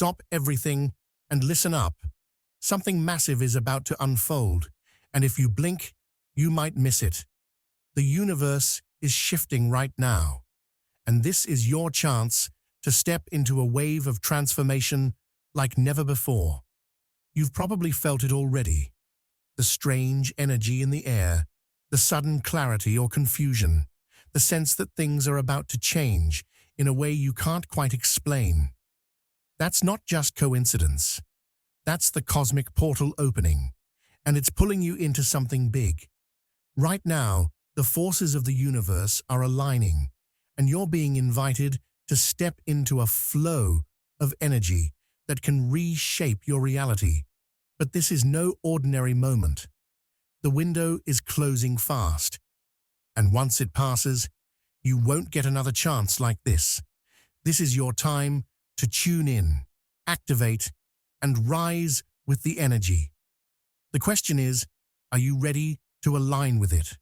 Stop everything and listen up. Something massive is about to unfold, and if you blink, you might miss it. The universe is shifting right now, and this is your chance to step into a wave of transformation like never before. You've probably felt it already. The strange energy in the air, the sudden clarity or confusion, the sense that things are about to change in a way you can't quite explain. That's not just coincidence. That's the cosmic portal opening, and it's pulling you into something big. Right now, the forces of the universe are aligning, and you're being invited to step into a flow of energy that can reshape your reality. But this is no ordinary moment. The window is closing fast, and once it passes, you won't get another chance like this. This is your time to tune in, activate, and rise with the energy. The question is, are you ready to align with it?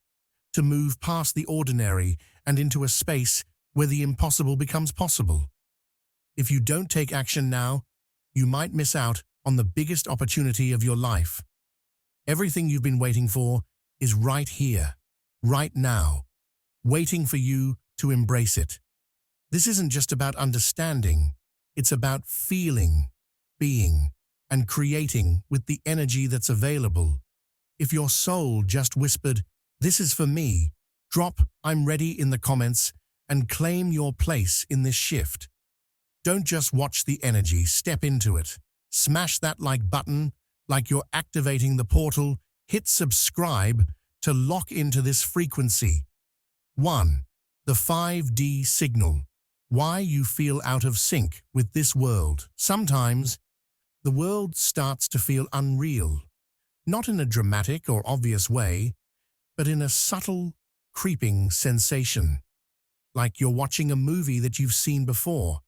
To move past the ordinary and into a space where the impossible becomes possible? If you don't take action now, you might miss out on the biggest opportunity of your life. Everything you've been waiting for is right here, right now, waiting for you to embrace it. This isn't just about understanding, it's about feeling, being, and creating with the energy that's available. If your soul just whispered, "This is for me," drop "I'm ready" in the comments and claim your place in this shift. Don't just watch the energy, step into it. Smash that like button like you're activating the portal. Hit subscribe to lock into this frequency. 1. The 5D signal. Why you feel out of sync with this world. Sometimes, the world starts to feel unreal. Not in a dramatic or obvious way, but in a subtle, creeping sensation. Like you're watching a movie that you've seen before,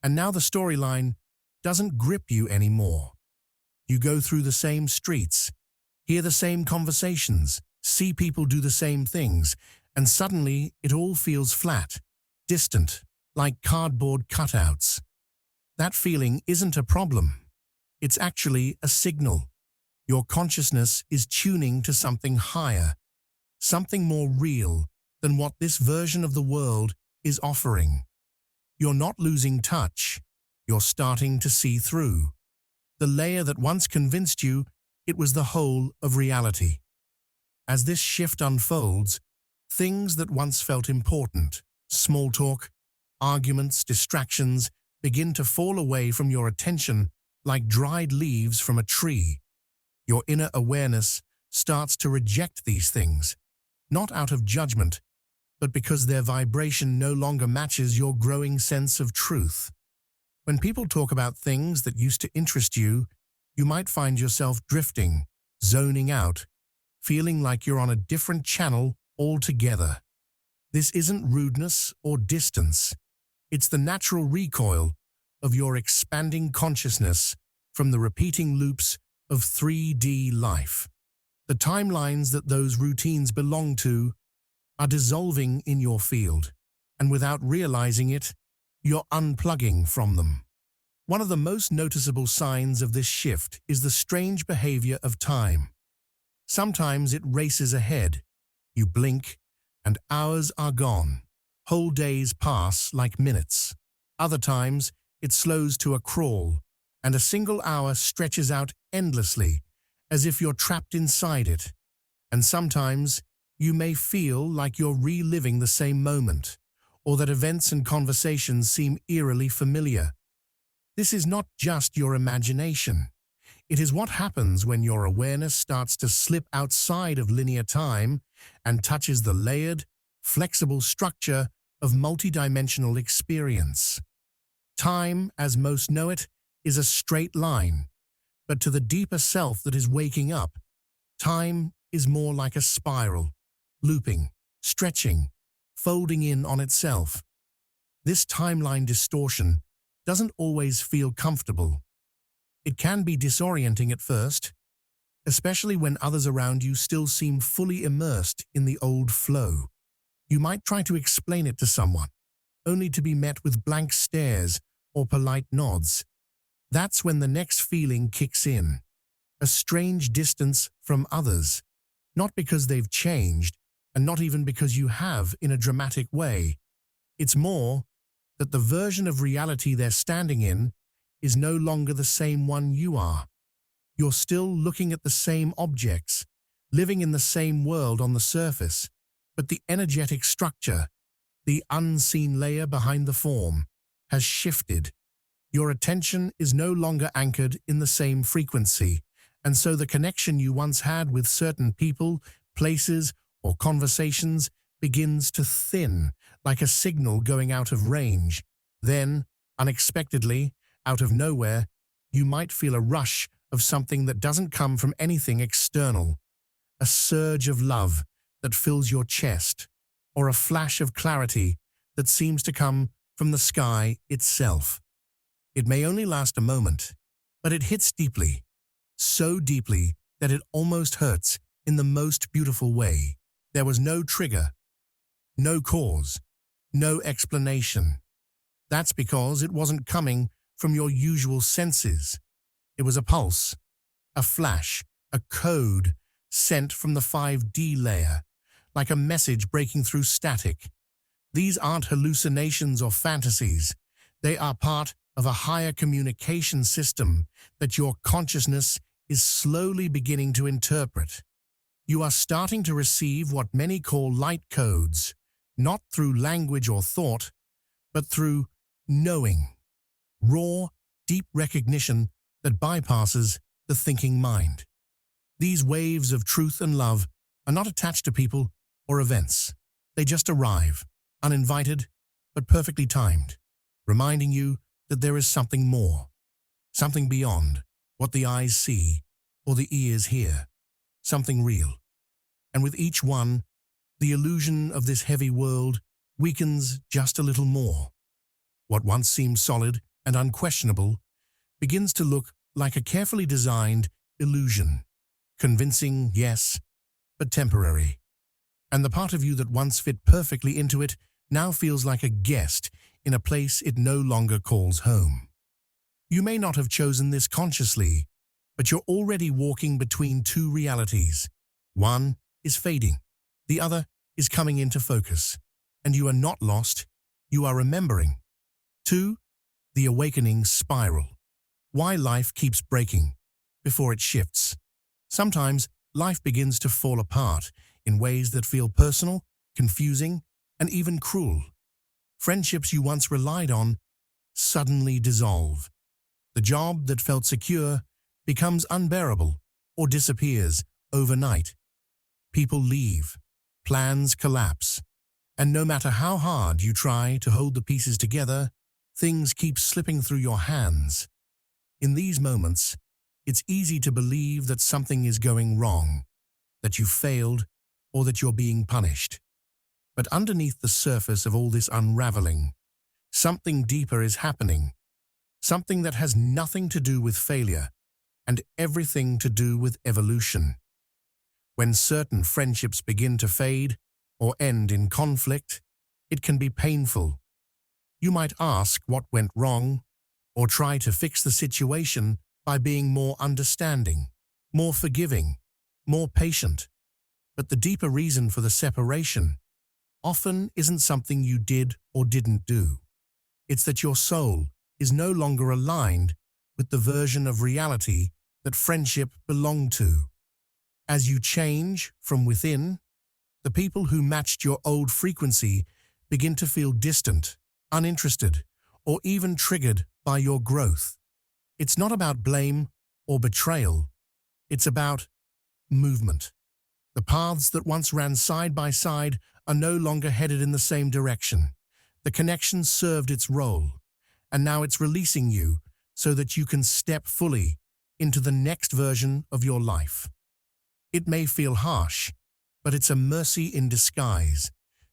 and now the storyline doesn't grip you anymore. You go through the same streets, hear the same conversations, see people do the same things, and suddenly it all feels flat, distant, like cardboard cutouts. That feeling isn't a problem. It's actually a signal. Your consciousness is tuning to something higher, something more real than what this version of the world is offering. You're not losing touch, you're starting to see through. The layer that once convinced you it was the whole of reality. As this shift unfolds, things that once felt important, small talk, arguments, distractions, begin to fall away from your attention like dried leaves from a tree. Your inner awareness starts to reject these things, not out of judgment, but because their vibration no longer matches your growing sense of truth. When people talk about things that used to interest you, you might find yourself drifting, zoning out, feeling like you're on a different channel altogether. This isn't rudeness or distance. It's the natural recoil of your expanding consciousness from the repeating loops of 3D life. The timelines that those routines belong to are dissolving in your field, and without realizing it, you're unplugging from them. One of the most noticeable signs of this shift is the strange behavior of time. Sometimes it races ahead. You blink, and hours are gone. Whole days pass like minutes. Other times, it slows to a crawl, and a single hour stretches out endlessly, as if you're trapped inside it. And sometimes, you may feel like you're reliving the same moment, or that events and conversations seem eerily familiar. This is not just your imagination. It is what happens when your awareness starts to slip outside of linear time and touches the layered, flexible structure of multidimensional experience. Time, as most know it, is a straight line, but to the deeper self that is waking up, time is more like a spiral, looping, stretching, folding in on itself. This timeline distortion doesn't always feel comfortable. It can be disorienting at first, especially when others around you still seem fully immersed in the old flow. You might try to explain it to someone, only to be met with blank stares or polite nods. That's when the next feeling kicks in, a strange distance from others, not because they've changed, and not even because you have in a dramatic way. It's more that the version of reality they're standing in is no longer the same one you are. You're still looking at the same objects, living in the same world on the surface, but the energetic structure, the unseen layer behind the form, has shifted. Your attention is no longer anchored in the same frequency, and so the connection you once had with certain people, places, or conversations begins to thin, like a signal going out of range. Then, unexpectedly, out of nowhere, you might feel a rush of something that doesn't come from anything external, a surge of love that fills your chest, or a flash of clarity that seems to come from the sky itself. It may only last a moment, but it hits deeply, so deeply that it almost hurts in the most beautiful way. There was no trigger, no cause, no explanation. That's because it wasn't coming from your usual senses. It was a pulse, a flash, a code sent from the 5D layer, like a message breaking through static. These aren't hallucinations or fantasies. They are part of a higher communication system that your consciousness is slowly beginning to interpret. You are starting to receive what many call light codes, not through language or thought, but through knowing, raw, deep recognition that bypasses the thinking mind. These waves of truth and love are not attached to people or events. They just arrive, uninvited, but perfectly timed, reminding you that there is something more, something beyond what the eyes see or the ears hear, something real. And with each one, the illusion of this heavy world weakens just a little more. What once seemed solid and unquestionable begins to look like a carefully designed illusion, convincing, yes, but temporary. And the part of you that once fit perfectly into it now feels like a guest in a place it no longer calls home. You may not have chosen this consciously, but you're already walking between two realities. One is fading, the other is coming into focus, and you are not lost, you are remembering. 2. The awakening spiral. Why life keeps breaking before it shifts. Sometimes life begins to fall apart in ways that feel personal, confusing, and even cruel. Friendships you once relied on suddenly dissolve. The job that felt secure becomes unbearable or disappears overnight. People leave, plans collapse, and no matter how hard you try to hold the pieces together, things keep slipping through your hands. In these moments, it's easy to believe that something is going wrong, that you failed, or that you're being punished. But underneath the surface of all this unraveling, something deeper is happening, something that has nothing to do with failure and everything to do with evolution. When certain friendships begin to fade or end in conflict, it can be painful. You might ask what went wrong, or try to fix the situation by being more understanding, more forgiving, more patient. But the deeper reason for the separation often isn't something you did or didn't do. It's that your soul is no longer aligned with the version of reality that friendship belonged to. As you change from within, the people who matched your old frequency begin to feel distant, uninterested, or even triggered by your growth. It's not about blame or betrayal. It's about movement. The paths that once ran side by side are no longer headed in the same direction. The connection served its role, and now it's releasing you so that you can step fully into the next version of your life. It may feel harsh, but it's a mercy in disguise,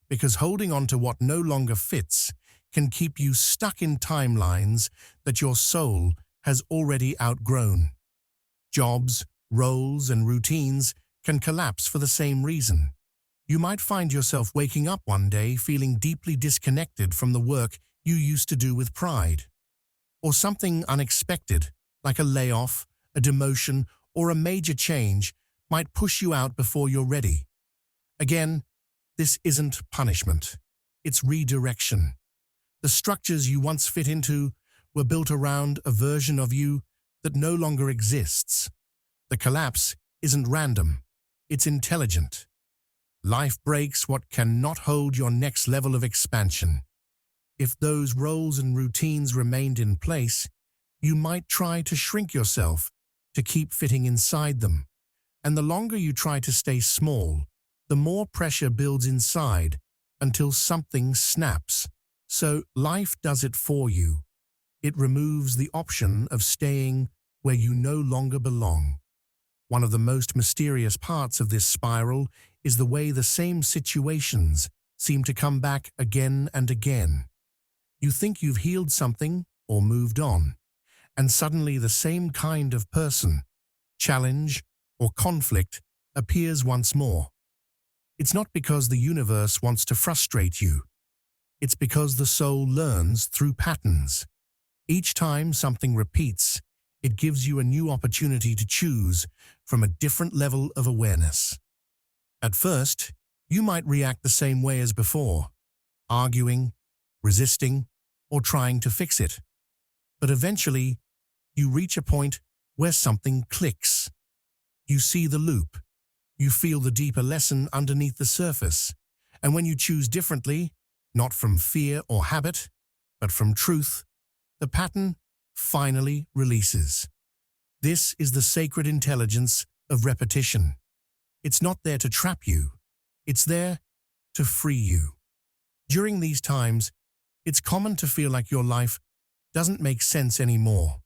because holding on to what no longer fits can keep you stuck in timelines that your soul has already outgrown. Jobs, roles, and routines can collapse for the same reason. You might find yourself waking up one day feeling deeply disconnected from the work you used to do with pride. or something unexpected, like a layoff, a demotion, or a major change, might push you out before you're ready. Again, this isn't punishment. It's redirection. The structures you once fit into were built around a version of you that no longer exists. The collapse isn't random. It's intelligent. Life breaks what cannot hold your next level of expansion. If those roles and routines remained in place, you might try to shrink yourself to keep fitting inside them. And the longer you try to stay small, the more pressure builds inside until something snaps. So life does it for you. It removes the option of staying where you no longer belong. One of the most mysterious parts of this spiral is the way the same situations seem to come back again and again. You think you've healed something or moved on, and suddenly the same kind of person, challenge, or conflict appears once more. It's not because the universe wants to frustrate you. It's because the soul learns through patterns. Each time something repeats, it gives you a new opportunity to choose from a different level of awareness. At first, you might react the same way as before, arguing, resisting, or trying to fix it. But eventually, you reach a point where something clicks. You see the loop. You feel the deeper lesson underneath the surface. And when you choose differently, not from fear or habit, but from truth, the pattern finally releases. This is the sacred intelligence of repetition. It's not there to trap you. It's there to free you. During these times, it's common to feel like your life doesn't make sense anymore.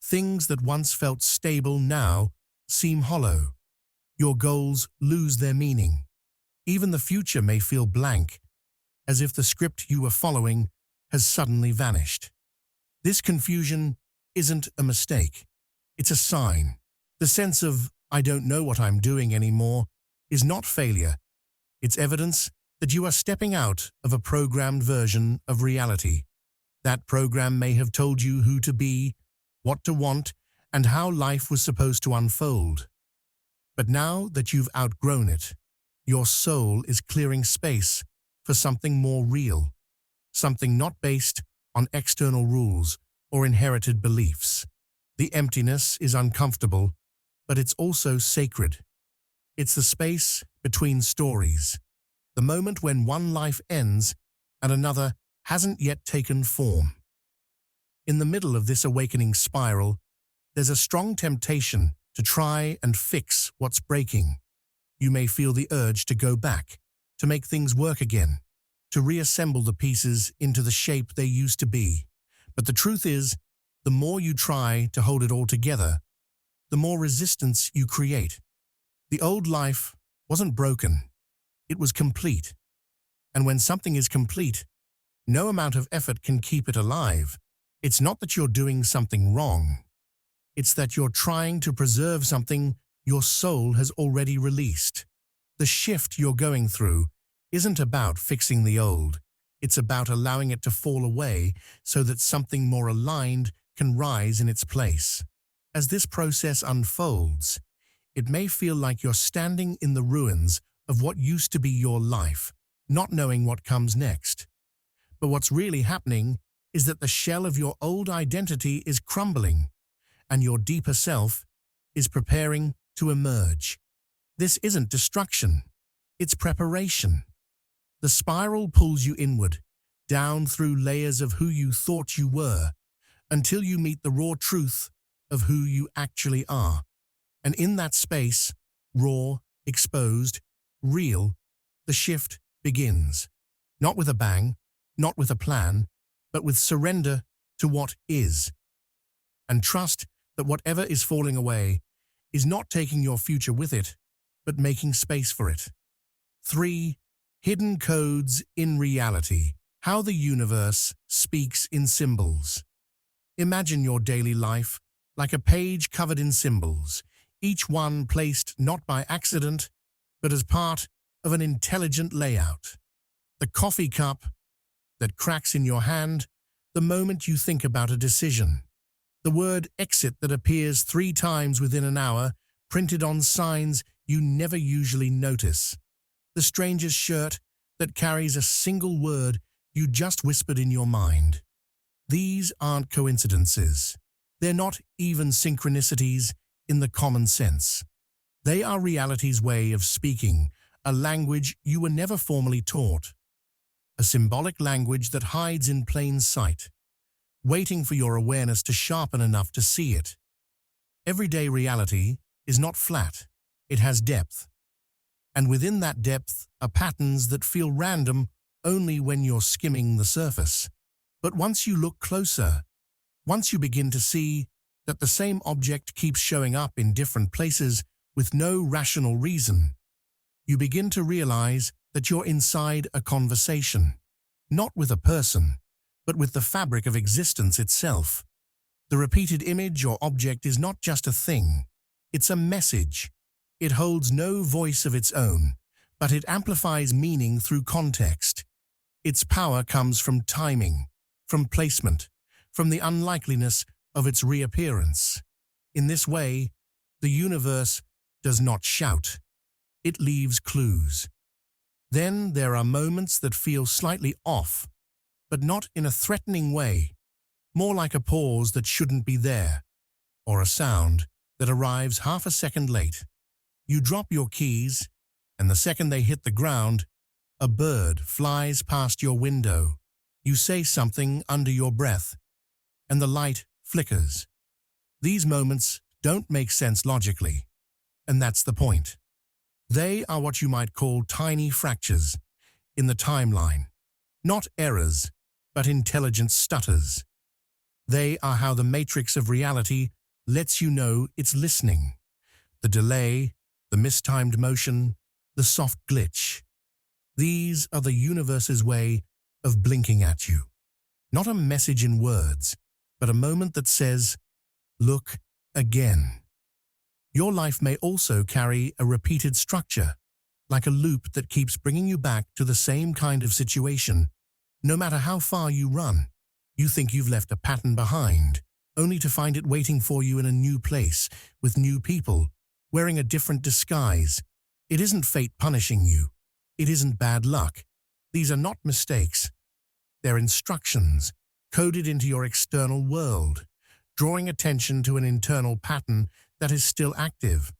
Things that once felt stable now seem hollow. Your goals lose their meaning. Even the future may feel blank, as if the script you were following has suddenly vanished. This confusion isn't a mistake. It's a sign. The sense of, I don't know what I'm doing anymore, is not failure. It's evidence that you are stepping out of a programmed version of reality. That program may have told you who to be, what to want, and how life was supposed to unfold. But now that you've outgrown it, your soul is clearing space for something more real, something not based on external rules or inherited beliefs. The emptiness is uncomfortable, but it's also sacred. It's the space between stories, the moment when one life ends and another hasn't yet taken form. In the middle of this awakening spiral, there's a strong temptation to try and fix what's breaking. You may feel the urge to go back, to make things work again, to reassemble the pieces into the shape they used to be. But the truth is, the more you try to hold it all together, the more resistance you create. The old life wasn't broken. It was complete. And when something is complete, no amount of effort can keep it alive. It's not that you're doing something wrong. It's that you're trying to preserve something your soul has already released. The shift you're going through isn't about fixing the old. It's about allowing it to fall away so that something more aligned can rise in its place. As this process unfolds, it may feel like you're standing in the ruins of what used to be your life, not knowing what comes next. But what's really happening is that the shell of your old identity is crumbling, and your deeper self is preparing to emerge. This isn't destruction, it's preparation. The spiral pulls you inward, down through layers of who you thought you were, until you meet the raw truth of who you actually are. And in that space, raw, exposed, real, the shift begins. Not with a bang, not with a plan, but with surrender to what is. And trust that whatever is falling away is not taking your future with it, but making space for it. 3. Hidden codes in reality. How the universe speaks in symbols. Imagine your daily life like a page covered in symbols, each one placed not by accident, but as part of an intelligent layout. The coffee cup that cracks in your hand the moment you think about a decision. The word exit that appears 3 times within an hour, printed on signs you never usually notice. The stranger's shirt that carries a single word you just whispered in your mind. These aren't coincidences. They're not even synchronicities in the common sense. They are reality's way of speaking, a language you were never formally taught. A symbolic language that hides in plain sight, waiting for your awareness to sharpen enough to see it. Everyday reality is not flat, it has depth. And within that depth are patterns that feel random only when you're skimming the surface. But once you look closer, once you begin to see that the same object keeps showing up in different places with no rational reason, you begin to realize that you're inside a conversation, not with a person, but with the fabric of existence itself. The repeated image or object is not just a thing, it's a message. It holds no voice of its own, but it amplifies meaning through context. Its power comes from timing, from placement, from the unlikeliness of its reappearance. In this way, the universe does not shout. It leaves clues. Then there are moments that feel slightly off, but not in a threatening way, more like a pause that shouldn't be there, or a sound that arrives half a second late. You drop your keys, and the second they hit the ground, a bird flies past your window. You say something under your breath, and the light flickers. These moments don't make sense logically, and that's the point. They are what you might call tiny fractures in the timeline, not errors, but intelligent stutters. They are how the matrix of reality lets you know it's listening. The delay, the mistimed motion, the soft glitch. These are the universe's way of blinking at you. Not a message in words, but a moment that says, "Look again." Your life may also carry a repeated structure, like a loop that keeps bringing you back to the same kind of situation. No matter how far you run, you think you've left a pattern behind, only to find it waiting for you in a new place, with new people, wearing a different disguise. It isn't fate punishing you. It isn't bad luck. These are not mistakes. They're instructions, coded into your external world, drawing attention to an internal pattern that is still active.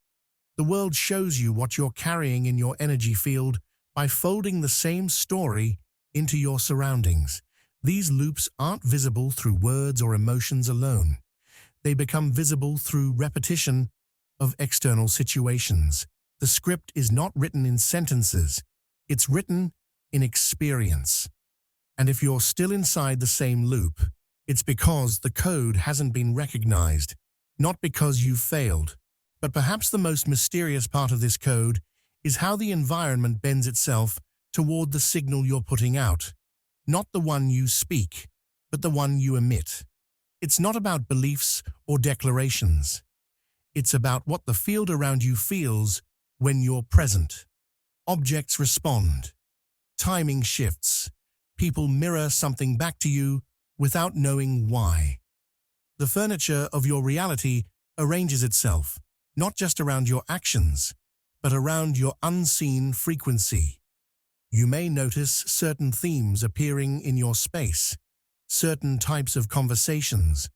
The world shows you what you're carrying in your energy field by folding the same story into your surroundings. These loops aren't visible through words or emotions alone. They become visible through repetition of external situations. The script is not written in sentences. It's written in experience. And if you're still inside the same loop, it's because the code hasn't been recognized, not because you've failed. But perhaps the most mysterious part of this code is how the environment bends itself toward the signal you're putting out. Not the one you speak, but the one you emit. It's not about beliefs or declarations. It's about what the field around you feels when you're present. Objects respond. Timing shifts. People mirror something back to you without knowing why. The furniture of your reality arranges itself, not just around your actions, but around your unseen frequency. You may notice certain themes appearing in your space, certain types of conversations,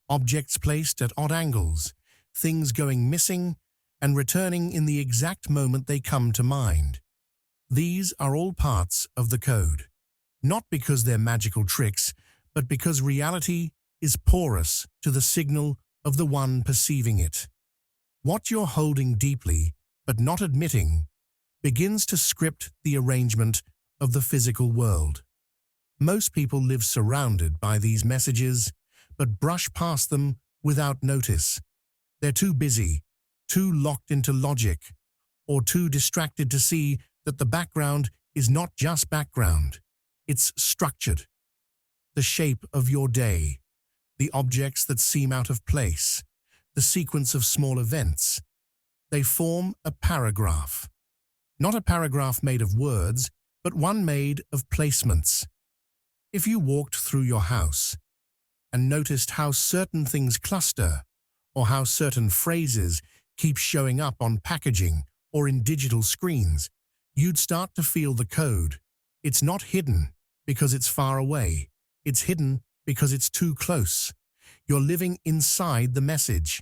objects placed at odd angles, things going missing and returning in the exact moment they come to mind. These are all parts of the code, not because they're magical tricks, but because reality is porous to the signal of the one perceiving it. What you're holding deeply, but not admitting, begins to script the arrangement of the physical world. Most people live surrounded by these messages, but brush past them without notice. They're too busy, too locked into logic, or too distracted to see that the background is not just background. It's structured. The shape of your day, the objects that seem out of place, the sequence of small events. They form a paragraph. Not a paragraph made of words, but one made of placements. If you walked through your house and noticed how certain things cluster, or how certain phrases keep showing up on packaging or in digital screens, you'd start to feel the code. It's not hidden because it's far away. It's hidden because it's too close. You're living inside the message.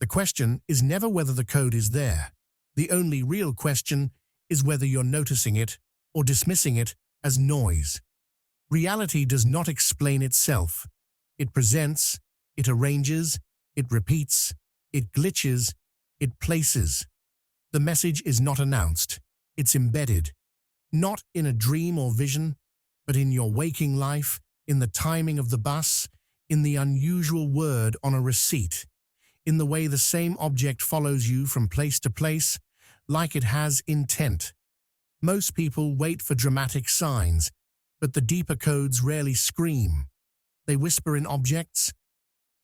The question is never whether the code is there. The only real question is whether you're noticing it or dismissing it as noise. Reality does not explain itself. It presents, it arranges, it repeats, it glitches, it places. The message is not announced, it's embedded. Not in a dream or vision, but in your waking life, in the timing of the bus, in the unusual word on a receipt, in the way the same object follows you from place to place, like it has intent. Most people wait for dramatic signs, but the deeper codes rarely scream. They whisper in objects,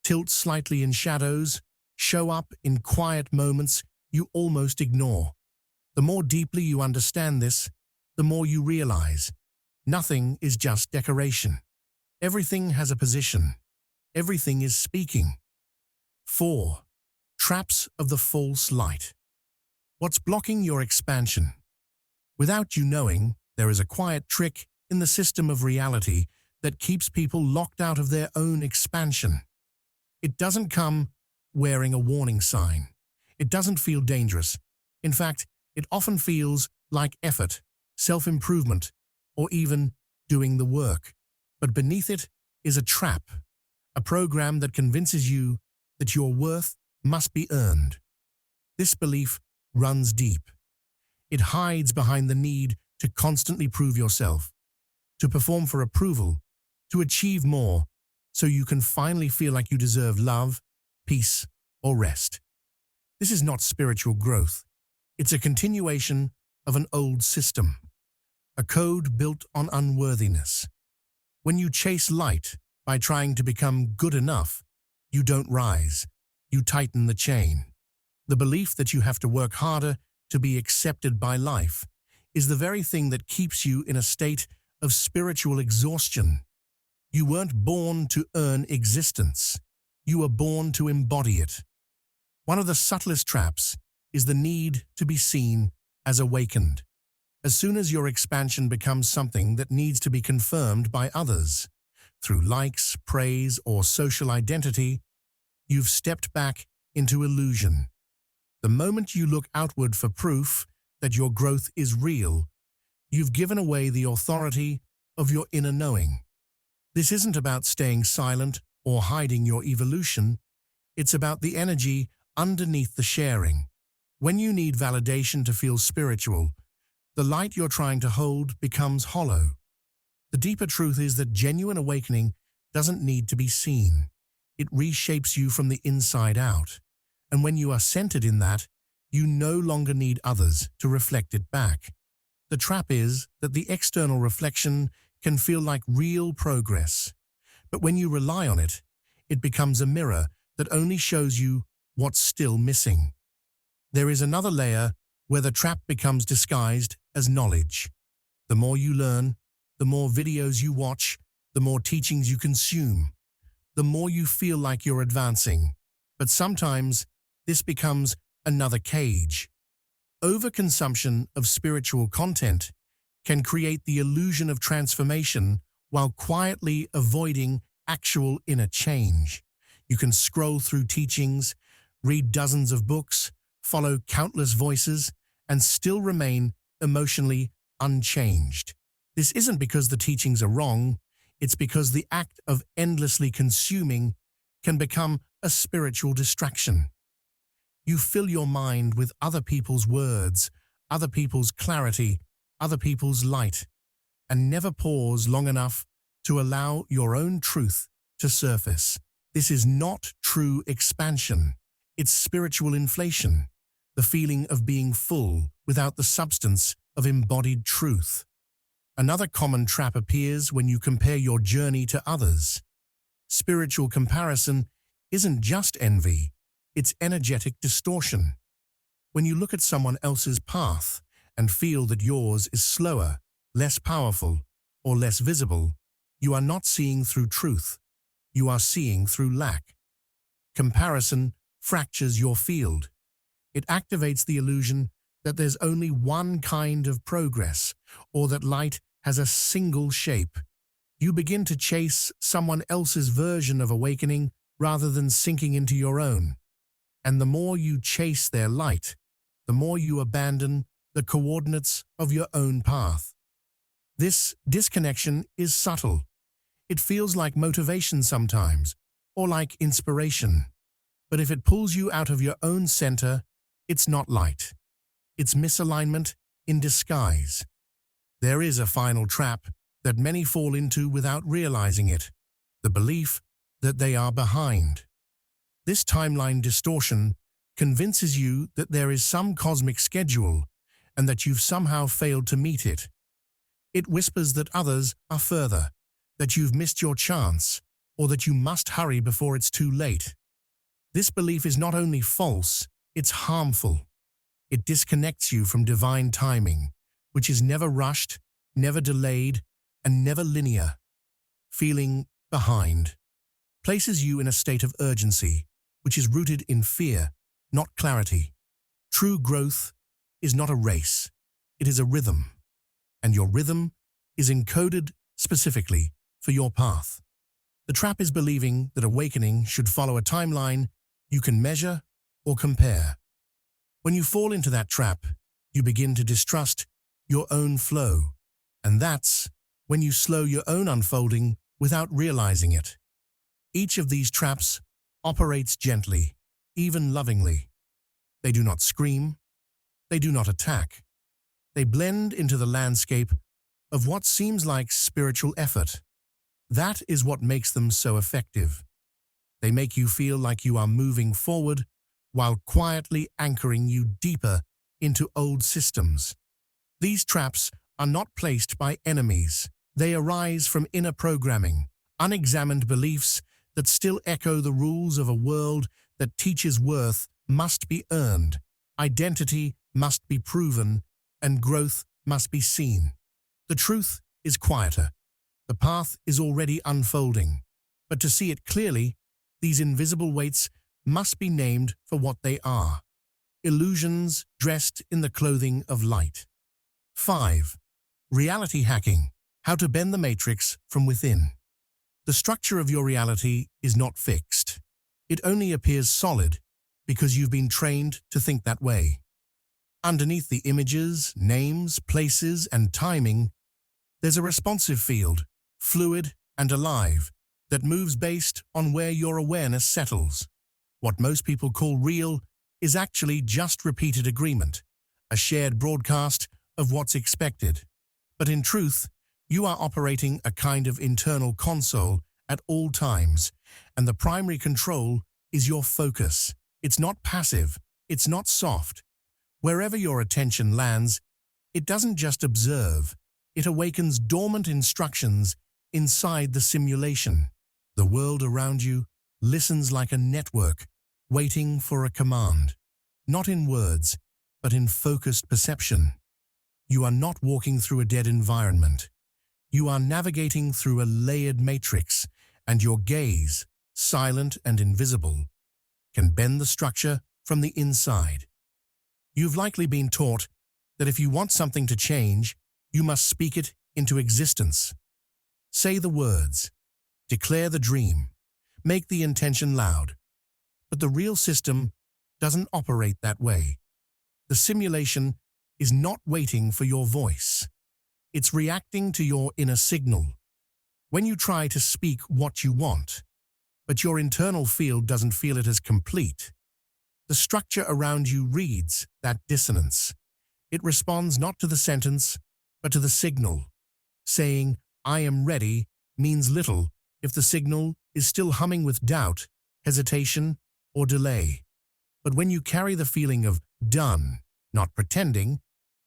tilt slightly in shadows, show up in quiet moments you almost ignore. The more deeply you understand this, the more you realize nothing is just decoration. Everything has a position. Everything is speaking. 4. Traps of the false light. What's blocking your expansion? Without you knowing, there is a quiet trick in the system of reality that keeps people locked out of their own expansion. It doesn't come wearing a warning sign. It doesn't feel dangerous. In fact, it often feels like effort, self-improvement, or even doing the work. But beneath it is a trap, a program that convinces you that your worth must be earned. This belief runs deep. It hides behind the need to constantly prove yourself, to perform for approval, to achieve more, so you can finally feel like you deserve love, peace, or rest. This is not spiritual growth. It's a continuation of an old system, a code built on unworthiness. When you chase light by trying to become good enough, you don't rise, you tighten the chain. The belief that you have to work harder to be accepted by life is the very thing that keeps you in a state of spiritual exhaustion. You weren't born to earn existence. You were born to embody it. One of the subtlest traps is the need to be seen as awakened. As soon as your expansion becomes something that needs to be confirmed by others, through likes, praise, or social identity, you've stepped back into illusion. The moment you look outward for proof that your growth is real, you've given away the authority of your inner knowing. This isn't about staying silent or hiding your evolution. It's about the energy underneath the sharing. When you need validation to feel spiritual, the light you're trying to hold becomes hollow. The deeper truth is that genuine awakening doesn't need to be seen. It reshapes you from the inside out. And when you are centered in that, you no longer need others to reflect it back. The trap is that the external reflection can feel like real progress. But when you rely on it, it becomes a mirror that only shows you what's still missing. There is another layer where the trap becomes disguised as knowledge. The more you learn, the more videos you watch, the more teachings you consume, the more you feel like you're advancing. But sometimes this becomes another cage. Overconsumption of spiritual content can create the illusion of transformation while quietly avoiding actual inner change. You can scroll through teachings, read dozens of books, follow countless voices, and still remain emotionally unchanged. This isn't because the teachings are wrong, it's because the act of endlessly consuming can become a spiritual distraction. You fill your mind with other people's words, other people's clarity, other people's light, and never pause long enough to allow your own truth to surface. This is not true expansion. It's spiritual inflation, the feeling of being full without the substance of embodied truth. Another common trap appears when you compare your journey to others. Spiritual comparison isn't just envy, it's energetic distortion. When you look at someone else's path and feel that yours is slower, less powerful, or less visible, You are not seeing through truth. You are seeing through lack. Comparison fractures your field. It activates the illusion that there's only one kind of progress, or that light has a single shape. You begin to chase someone else's version of awakening rather than sinking into your own. And the more you chase their light, the more you abandon the coordinates of your own path. This disconnection is subtle. It feels like motivation sometimes, or like inspiration. But if it pulls you out of your own center, it's not light. It's misalignment in disguise. There is a final trap that many fall into without realizing it: the belief that they are behind. This timeline distortion convinces you that there is some cosmic schedule and that you've somehow failed to meet it. It whispers that others are further, that you've missed your chance, or that you must hurry before it's too late. This belief is not only false, it's harmful. It disconnects you from divine timing, which is never rushed, never delayed, and never linear. Feeling behind places you in a state of urgency, which is rooted in fear, not clarity. True growth is not a race, it is a rhythm, and your rhythm is encoded specifically for your path. The trap is believing that awakening should follow a timeline you can measure or compare. When you fall into that trap, you begin to distrust your own flow, and that's when you slow your own unfolding without realizing it. Each of these traps operates gently, even lovingly. They do not scream. They do not attack. They blend into the landscape of what seems like spiritual effort. That is what makes them so effective. They make you feel like you are moving forward while quietly anchoring you deeper into old systems. These traps are not placed by enemies. They arise from inner programming, unexamined beliefs that still echo the rules of a world that teaches worth must be earned, identity must be proven, and growth must be seen. The truth is quieter. The path is already unfolding. But to see it clearly, these invisible weights must be named for what they are: illusions dressed in the clothing of light. 5. Reality hacking: how to bend the matrix from within. The structure of your reality is not fixed. It only appears solid because you've been trained to think that way. Underneath the images, names, places, and timing, there's a responsive field, fluid and alive, that moves based on where your awareness settles. What most people call real is actually just repeated agreement, a shared broadcast of what's expected. But in truth, you are operating a kind of internal console at all times, and the primary control is your focus. It's not passive, it's not soft. Wherever your attention lands, it doesn't just observe, it awakens dormant instructions inside the simulation. The world around you listens like a network, waiting for a command. Not in words, but in focused perception. You are not walking through a dead environment. You are navigating through a layered matrix, and your gaze, silent and invisible, can bend the structure from the inside. You've likely been taught that if you want something to change, you must speak it into existence. Say the words, declare the dream, make the intention loud. But the real system doesn't operate that way. The simulation is not waiting for your voice. It's reacting to your inner signal. When you try to speak what you want, but your internal field doesn't feel it as complete, the structure around you reads that dissonance. It responds not to the sentence, but to the signal. Saying, "I am ready," means little if the signal is still humming with doubt, hesitation, or delay. But when you carry the feeling of done, not pretending,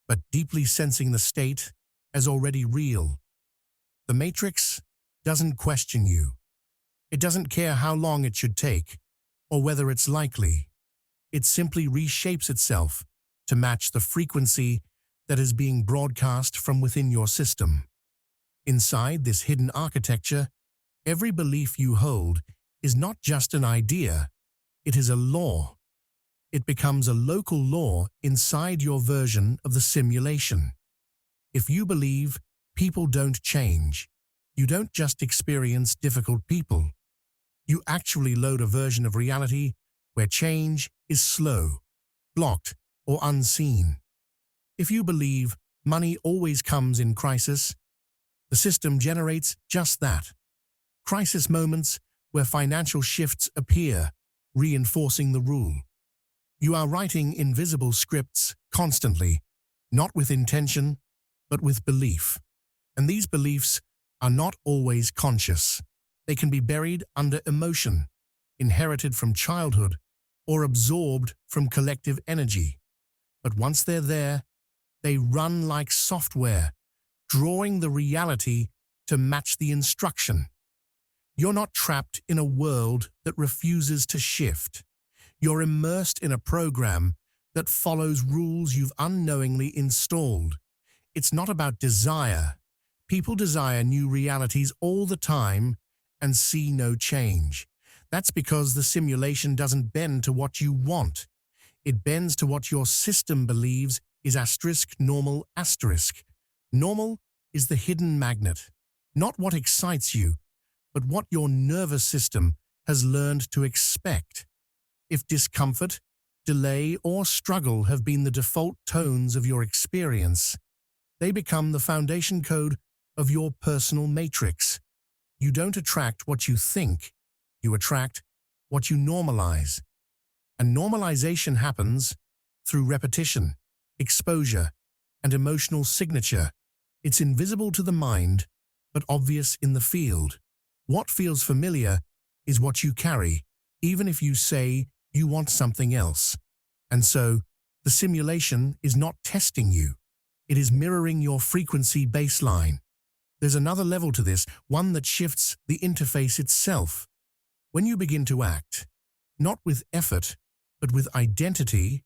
but deeply sensing the state as already real, the matrix doesn't question you. It doesn't care how long it should take, or whether it's likely. It simply reshapes itself to match the frequency that is being broadcast from within your system. Inside this hidden architecture, every belief you hold is not just an idea, it is a law. It becomes a local law inside your version of the simulation. If you believe people don't change, you don't just experience difficult people. You actually load a version of reality where change is slow, blocked, or unseen. If you believe money always comes in crisis, the system generates just that. Crisis moments where financial shifts appear, reinforcing the rule. You are writing invisible scripts constantly, not with intention, but with belief. And these beliefs are not always conscious. They can be buried under emotion, inherited from childhood, or absorbed from collective energy. But once they're there, they run like software, drawing the reality to match the instruction. You're not trapped in a world that refuses to shift. You're immersed in a program that follows rules you've unknowingly installed. It's not about desire. People desire new realities all the time and see no change. That's because the simulation doesn't bend to what you want. It bends to what your system believes is normal. Normal is the hidden magnet, not what excites you, but what your nervous system has learned to expect. If discomfort, delay, or struggle have been the default tones of your experience, they become the foundation code of your personal matrix. You don't attract what you think, you attract what you normalize. And normalization happens through repetition, exposure, and emotional signature. It's invisible to the mind, but obvious in the field. What feels familiar is what you carry, even if you say you want something else. And so, the simulation is not testing you. It is mirroring your frequency baseline. There's another level to this, one that shifts the interface itself. When you begin to act, not with effort, but with identity,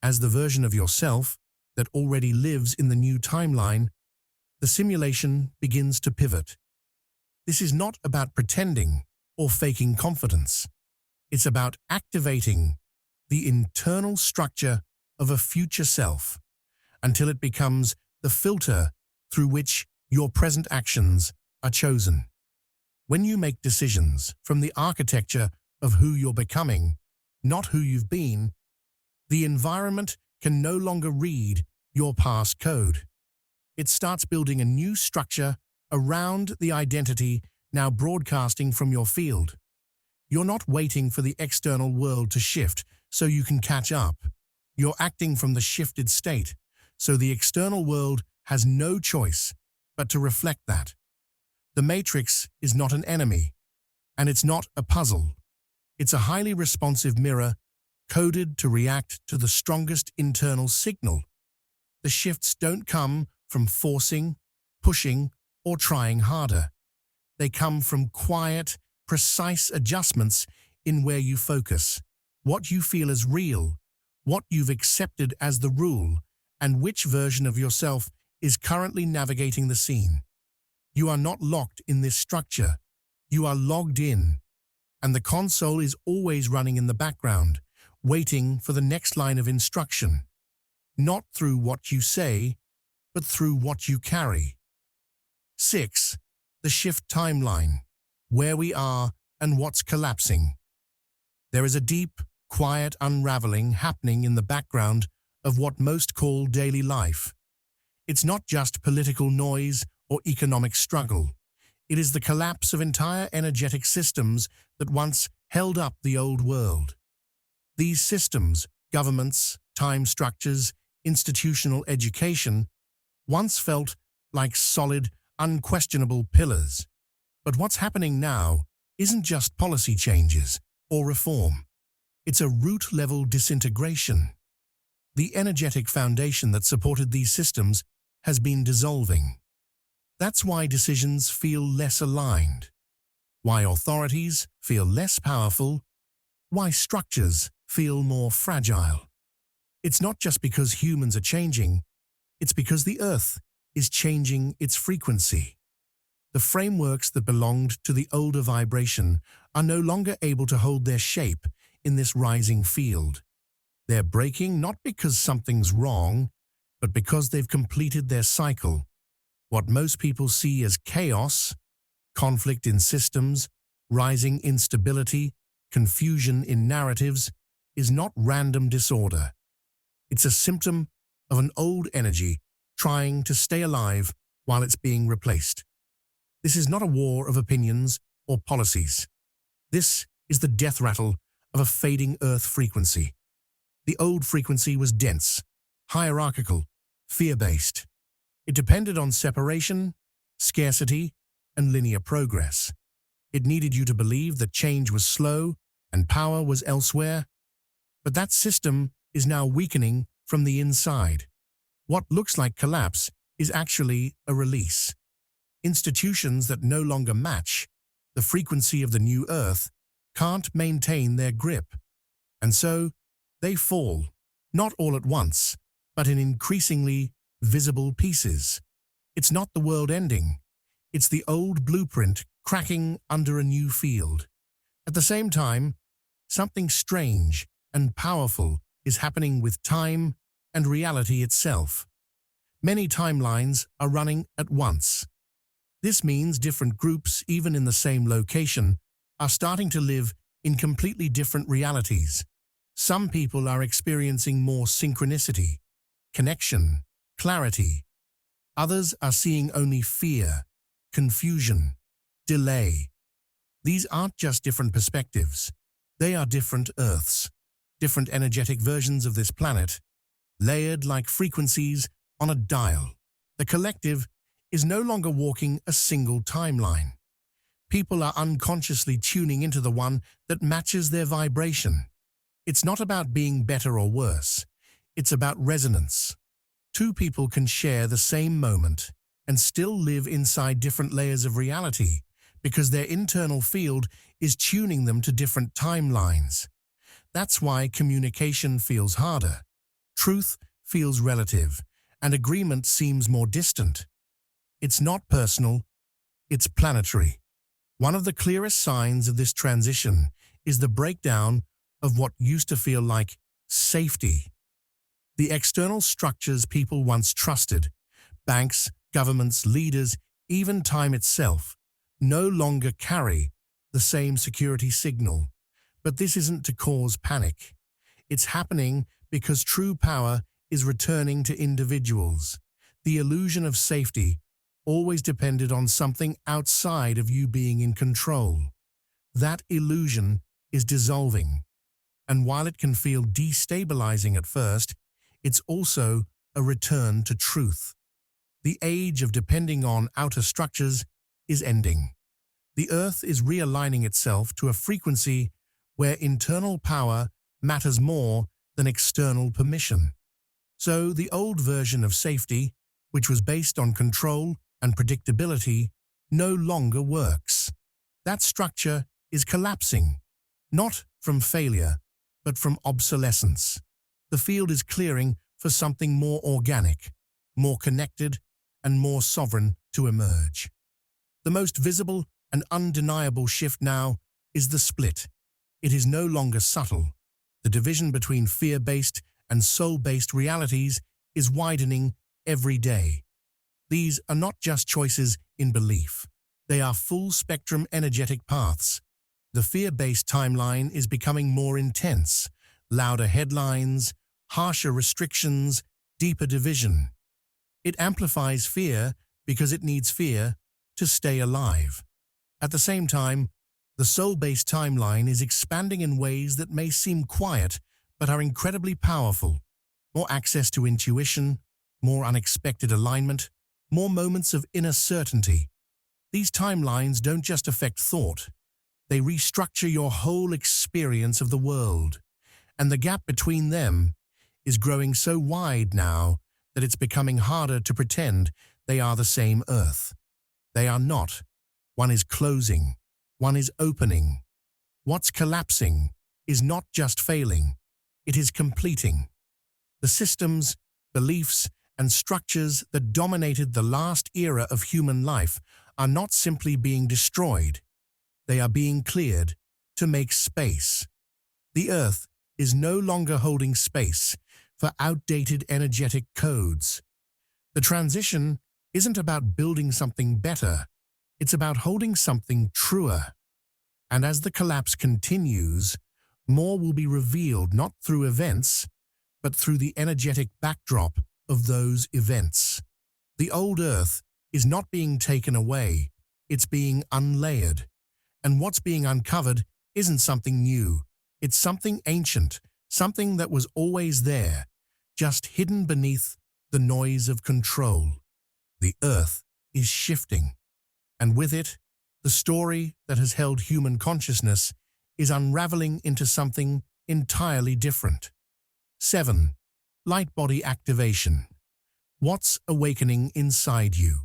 as the version of yourself that already lives in the new timeline, the simulation begins to pivot. This is not about pretending or faking confidence. It's about activating the internal structure of a future self until it becomes the filter through which your present actions are chosen. When you make decisions from the architecture of who you're becoming, not who you've been, the environment can no longer read your past code. It starts building a new structure around the identity now broadcasting from your field. You're not waiting for the external world to shift so you can catch up. You're acting from the shifted state, so the external world has no choice but to reflect that. The matrix is not an enemy, and it's not a puzzle. It's a highly responsive mirror coded to react to the strongest internal signal. The shifts don't come from forcing, pushing, or trying harder. They come from quiet, precise adjustments in where you focus, what you feel as real, what you've accepted as the rule, and which version of yourself is currently navigating the scene. You are not locked in this structure. You are logged in, and the console is always running in the background, waiting for the next line of instruction. Not through what you say, but through what you carry. 6. The shift timeline, where we are and what's collapsing. There is a deep, quiet unraveling happening in the background of what most call daily life. It's not just political noise or economic struggle. It is the collapse of entire energetic systems that once held up the old world. These systems, governments, time structures, institutional education, once felt like solid, unquestionable pillars. But what's happening now isn't just policy changes or reform. It's a root-level disintegration. The energetic foundation that supported these systems has been dissolving. That's why decisions feel less aligned, why authorities feel less powerful, why structures feel more fragile. It's not just because humans are changing, it's because the Earth is changing its frequency. The frameworks that belonged to the older vibration are no longer able to hold their shape in this rising field. They're breaking not because something's wrong, but because they've completed their cycle. What most people see as chaos, conflict in systems, rising instability, confusion in narratives, is not random disorder. It's a symptom of an old energy trying to stay alive while it's being replaced. This is not a war of opinions or policies. This is the death rattle of a fading Earth frequency. The old frequency was dense, hierarchical, fear-based. It depended on separation, scarcity, and linear progress. It needed you to believe that change was slow and power was elsewhere. But that system is now weakening from the inside. What looks like collapse is actually a release. Institutions that no longer match the frequency of the new Earth can't maintain their grip. And so, they fall, not all at once, but in increasingly visible pieces. It's not the world ending. It's the old blueprint cracking under a new field. At the same time, something strange and powerful is happening with time and reality itself. Many timelines are running at once. This means different groups, even in the same location, are starting to live in completely different realities. Some people are experiencing more synchronicity, connection, clarity. Others are seeing only fear, confusion, delay. These aren't just different perspectives. They are different Earths, different energetic versions of this planet, layered like frequencies on a dial. The collective is no longer walking a single timeline. People are unconsciously tuning into the one that matches their vibration. It's not about being better or worse. It's about resonance. Two people can share the same moment and still live inside different layers of reality because their internal field is tuning them to different timelines. That's why communication feels harder, truth feels relative, and agreement seems more distant. It's not personal, it's planetary. One of the clearest signs of this transition is the breakdown of what used to feel like safety. The external structures people once trusted, banks, governments, leaders, even time itself, no longer carry the same security signal. But this isn't to cause panic. It's happening because true power is returning to individuals. The illusion of safety always depended on something outside of you being in control. That illusion is dissolving. And while it can feel destabilizing at first, it's also a return to truth. The age of depending on outer structures is ending. The Earth is realigning itself to a frequency where internal power matters more than external permission. So the old version of safety, which was based on control and predictability, no longer works. That structure is collapsing, not from failure, but from obsolescence. The field is clearing for something more organic, more connected, and more sovereign to emerge. The most visible and undeniable shift now is the split. It is no longer subtle. The division between fear-based and soul-based realities is widening every day. These are not just choices in belief. They are full-spectrum energetic paths. The fear-based timeline is becoming more intense, louder headlines, harsher restrictions, deeper division. It amplifies fear because it needs fear to stay alive. At the same time, the soul-based timeline is expanding in ways that may seem quiet but are incredibly powerful. More access to intuition, more unexpected alignment, more moments of inner certainty. These timelines don't just affect thought. They restructure your whole experience of the world. And the gap between them is growing so wide now that it's becoming harder to pretend they are the same Earth. They are not. One is closing. One is opening. What's collapsing is not just failing. It is completing. The systems, beliefs, and structures that dominated the last era of human life are not simply being destroyed, they are being cleared to make space. The Earth is no longer holding space for outdated energetic codes. The transition isn't about building something better, it's about holding something truer. And as the collapse continues, more will be revealed not through events, but through the energetic backdrop of those events. The old Earth is not being taken away, it's being unlayered. And what's being uncovered isn't something new, it's something ancient, something that was always there, just hidden beneath the noise of control. The Earth is shifting, and with it, the story that has held human consciousness is unraveling into something entirely different. 7. Light body activation. What's awakening inside you?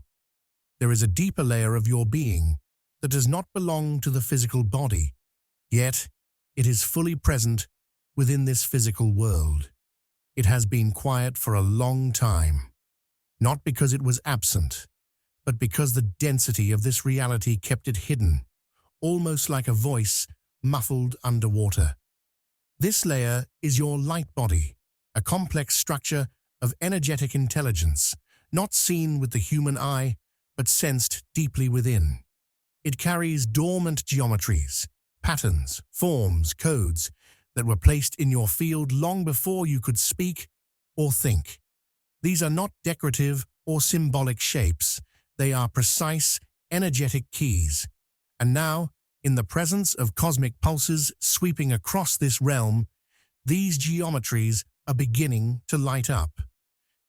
There is a deeper layer of your being that does not belong to the physical body, yet it is fully present within this physical world. It has been quiet for a long time, not because it was absent, but because the density of this reality kept it hidden, almost like a voice muffled underwater. This layer is your light body, a complex structure of energetic intelligence, not seen with the human eye, but sensed deeply within. It carries dormant geometries, patterns, forms, codes that were placed in your field long before you could speak or think. These are not decorative or symbolic shapes. They are precise, energetic keys. And now, in the presence of cosmic pulses sweeping across this realm, these geometries are beginning to light up.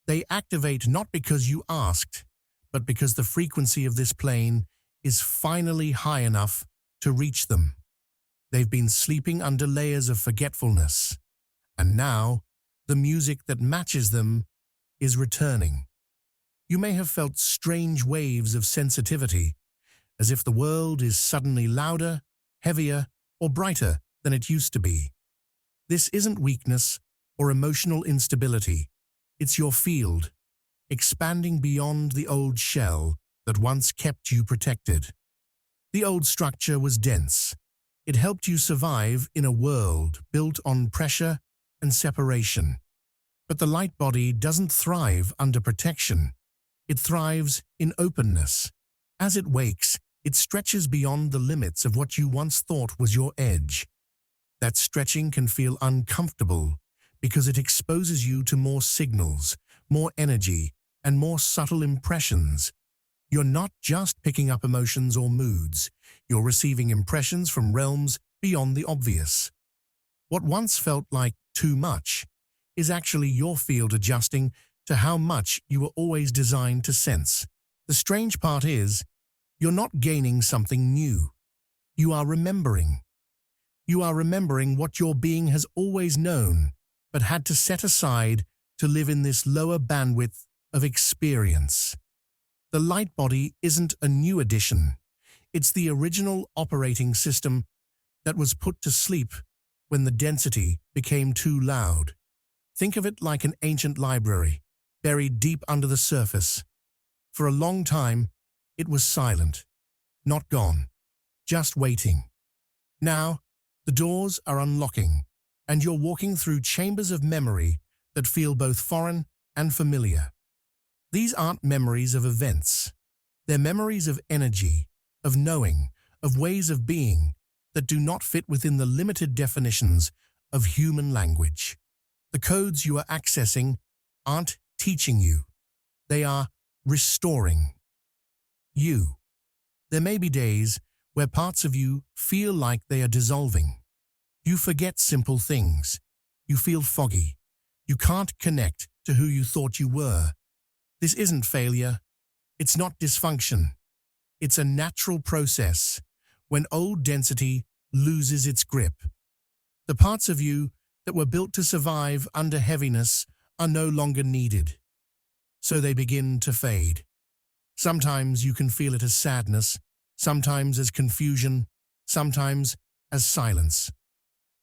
They activate not because you asked, but because the frequency of this plane is finally high enough to reach them. They've been sleeping under layers of forgetfulness, and now the music that matches them is returning. You may have felt strange waves of sensitivity, as if the world is suddenly louder, heavier, or brighter than it used to be. This isn't weakness or emotional instability. It's your field, expanding beyond the old shell that once kept you protected. The old structure was dense. It helped you survive in a world built on pressure and separation. But the light body doesn't thrive under protection. It thrives in openness. As it wakes, it stretches beyond the limits of what you once thought was your edge. That stretching can feel uncomfortable because it exposes you to more signals, more energy, and more subtle impressions. You're not just picking up emotions or moods. You're receiving impressions from realms beyond the obvious. What once felt like too much is actually your field adjusting to how much you were always designed to sense. The strange part is, you're not gaining something new. You are remembering. You are remembering what your being has always known, but had to set aside to live in this lower bandwidth of experience. The light body isn't a new addition. It's the original operating system that was put to sleep when the density became too loud. Think of it like an ancient library, buried deep under the surface. For a long time, it was silent, not gone, just waiting. Now, the doors are unlocking, and you're walking through chambers of memory that feel both foreign and familiar. These aren't memories of events. They're memories of energy, of knowing, of ways of being that do not fit within the limited definitions of human language. The codes you are accessing aren't teaching you. They are restoring you. There may be days where parts of you feel like they are dissolving. You forget simple things. You feel foggy. You can't connect to who you thought you were. This isn't failure. It's not dysfunction. It's a natural process when old density loses its grip. The parts of you that were built to survive under heaviness are no longer needed. So they begin to fade. Sometimes you can feel it as sadness, sometimes as confusion, sometimes as silence.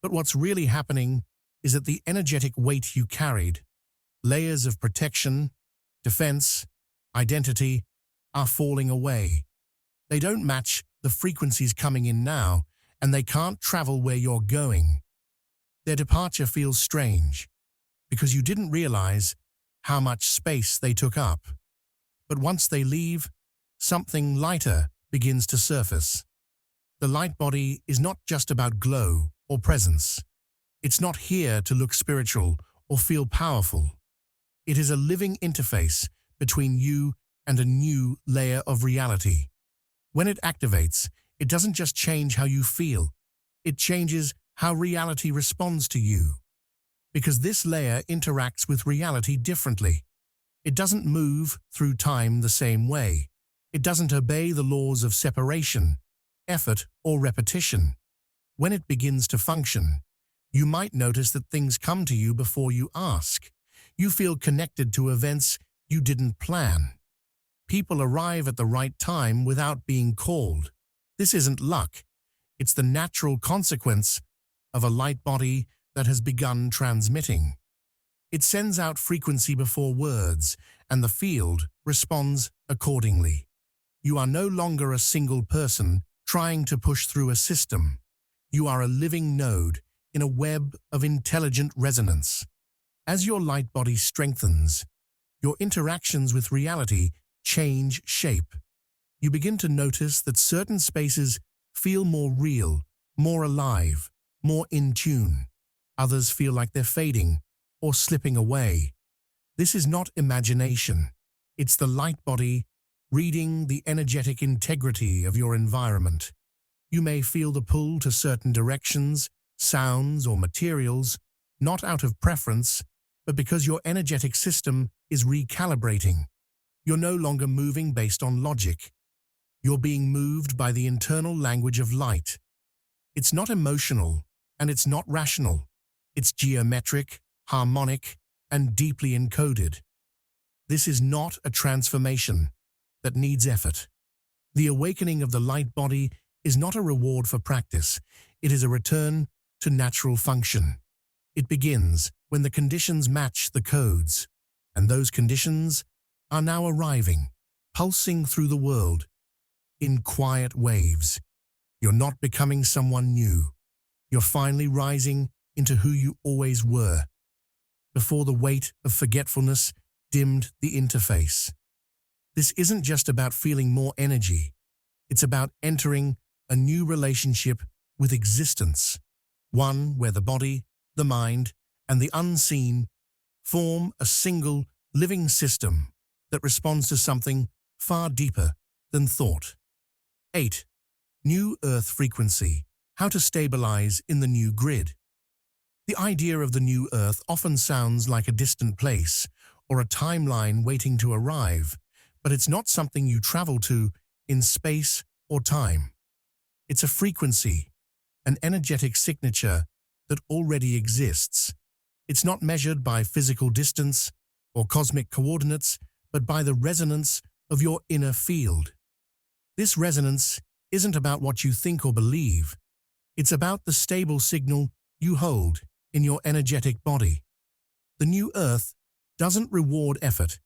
But what's really happening is that the energetic weight you carried, layers of protection, defense, identity, are falling away. They don't match the frequencies coming in now, and they can't travel where you're going. Their departure feels strange, because you didn't realize how much space they took up. But once they leave, something lighter begins to surface. The light body is not just about glow or presence. It's not here to look spiritual or feel powerful. It is a living interface between you and a new layer of reality. When it activates, it doesn't just change how you feel, it changes how reality responds to you. Because this layer interacts with reality differently. It doesn't move through time the same way. It doesn't obey the laws of separation, effort, or repetition. When it begins to function, you might notice that things come to you before you ask. You feel connected to events you didn't plan. People arrive at the right time without being called. This isn't luck. It's the natural consequence of a light body that has begun transmitting. It sends out frequency before words, and the field responds accordingly. You are no longer a single person trying to push through a system. You are a living node in a web of intelligent resonance. As your light body strengthens, your interactions with reality change shape. You begin to notice that certain spaces feel more real, more alive, more in tune. Others feel like they're fading or slipping away. This is not imagination. It's the light body reading the energetic integrity of your environment. You may feel the pull to certain directions, sounds, or materials, not out of preference, but because your energetic system is recalibrating. You're no longer moving based on logic. You're being moved by the internal language of light. It's not emotional, and it's not rational. It's geometric, harmonic, and deeply encoded. This is not a transformation that needs effort. The awakening of the light body is not a reward for practice. It is a return to natural function. It begins when the conditions match the codes, and those conditions are now arriving, pulsing through the world in quiet waves. You're not becoming someone new. You're finally rising into who you always were, before the weight of forgetfulness dimmed the interface. This isn't just about feeling more energy. It's about entering a new relationship with existence, one where the body, the mind, and the unseen form a single living system that responds to something far deeper than thought. 8. New Earth frequency. How to stabilize in the new grid. The idea of the new Earth often sounds like a distant place or a timeline waiting to arrive, but it's not something you travel to in space or time. It's a frequency, an energetic signature that already exists. It's not measured by physical distance or cosmic coordinates, but by the resonance of your inner field. This resonance isn't about what you think or believe. It's about the stable signal you hold in your energetic body. The new Earth doesn't reward effort.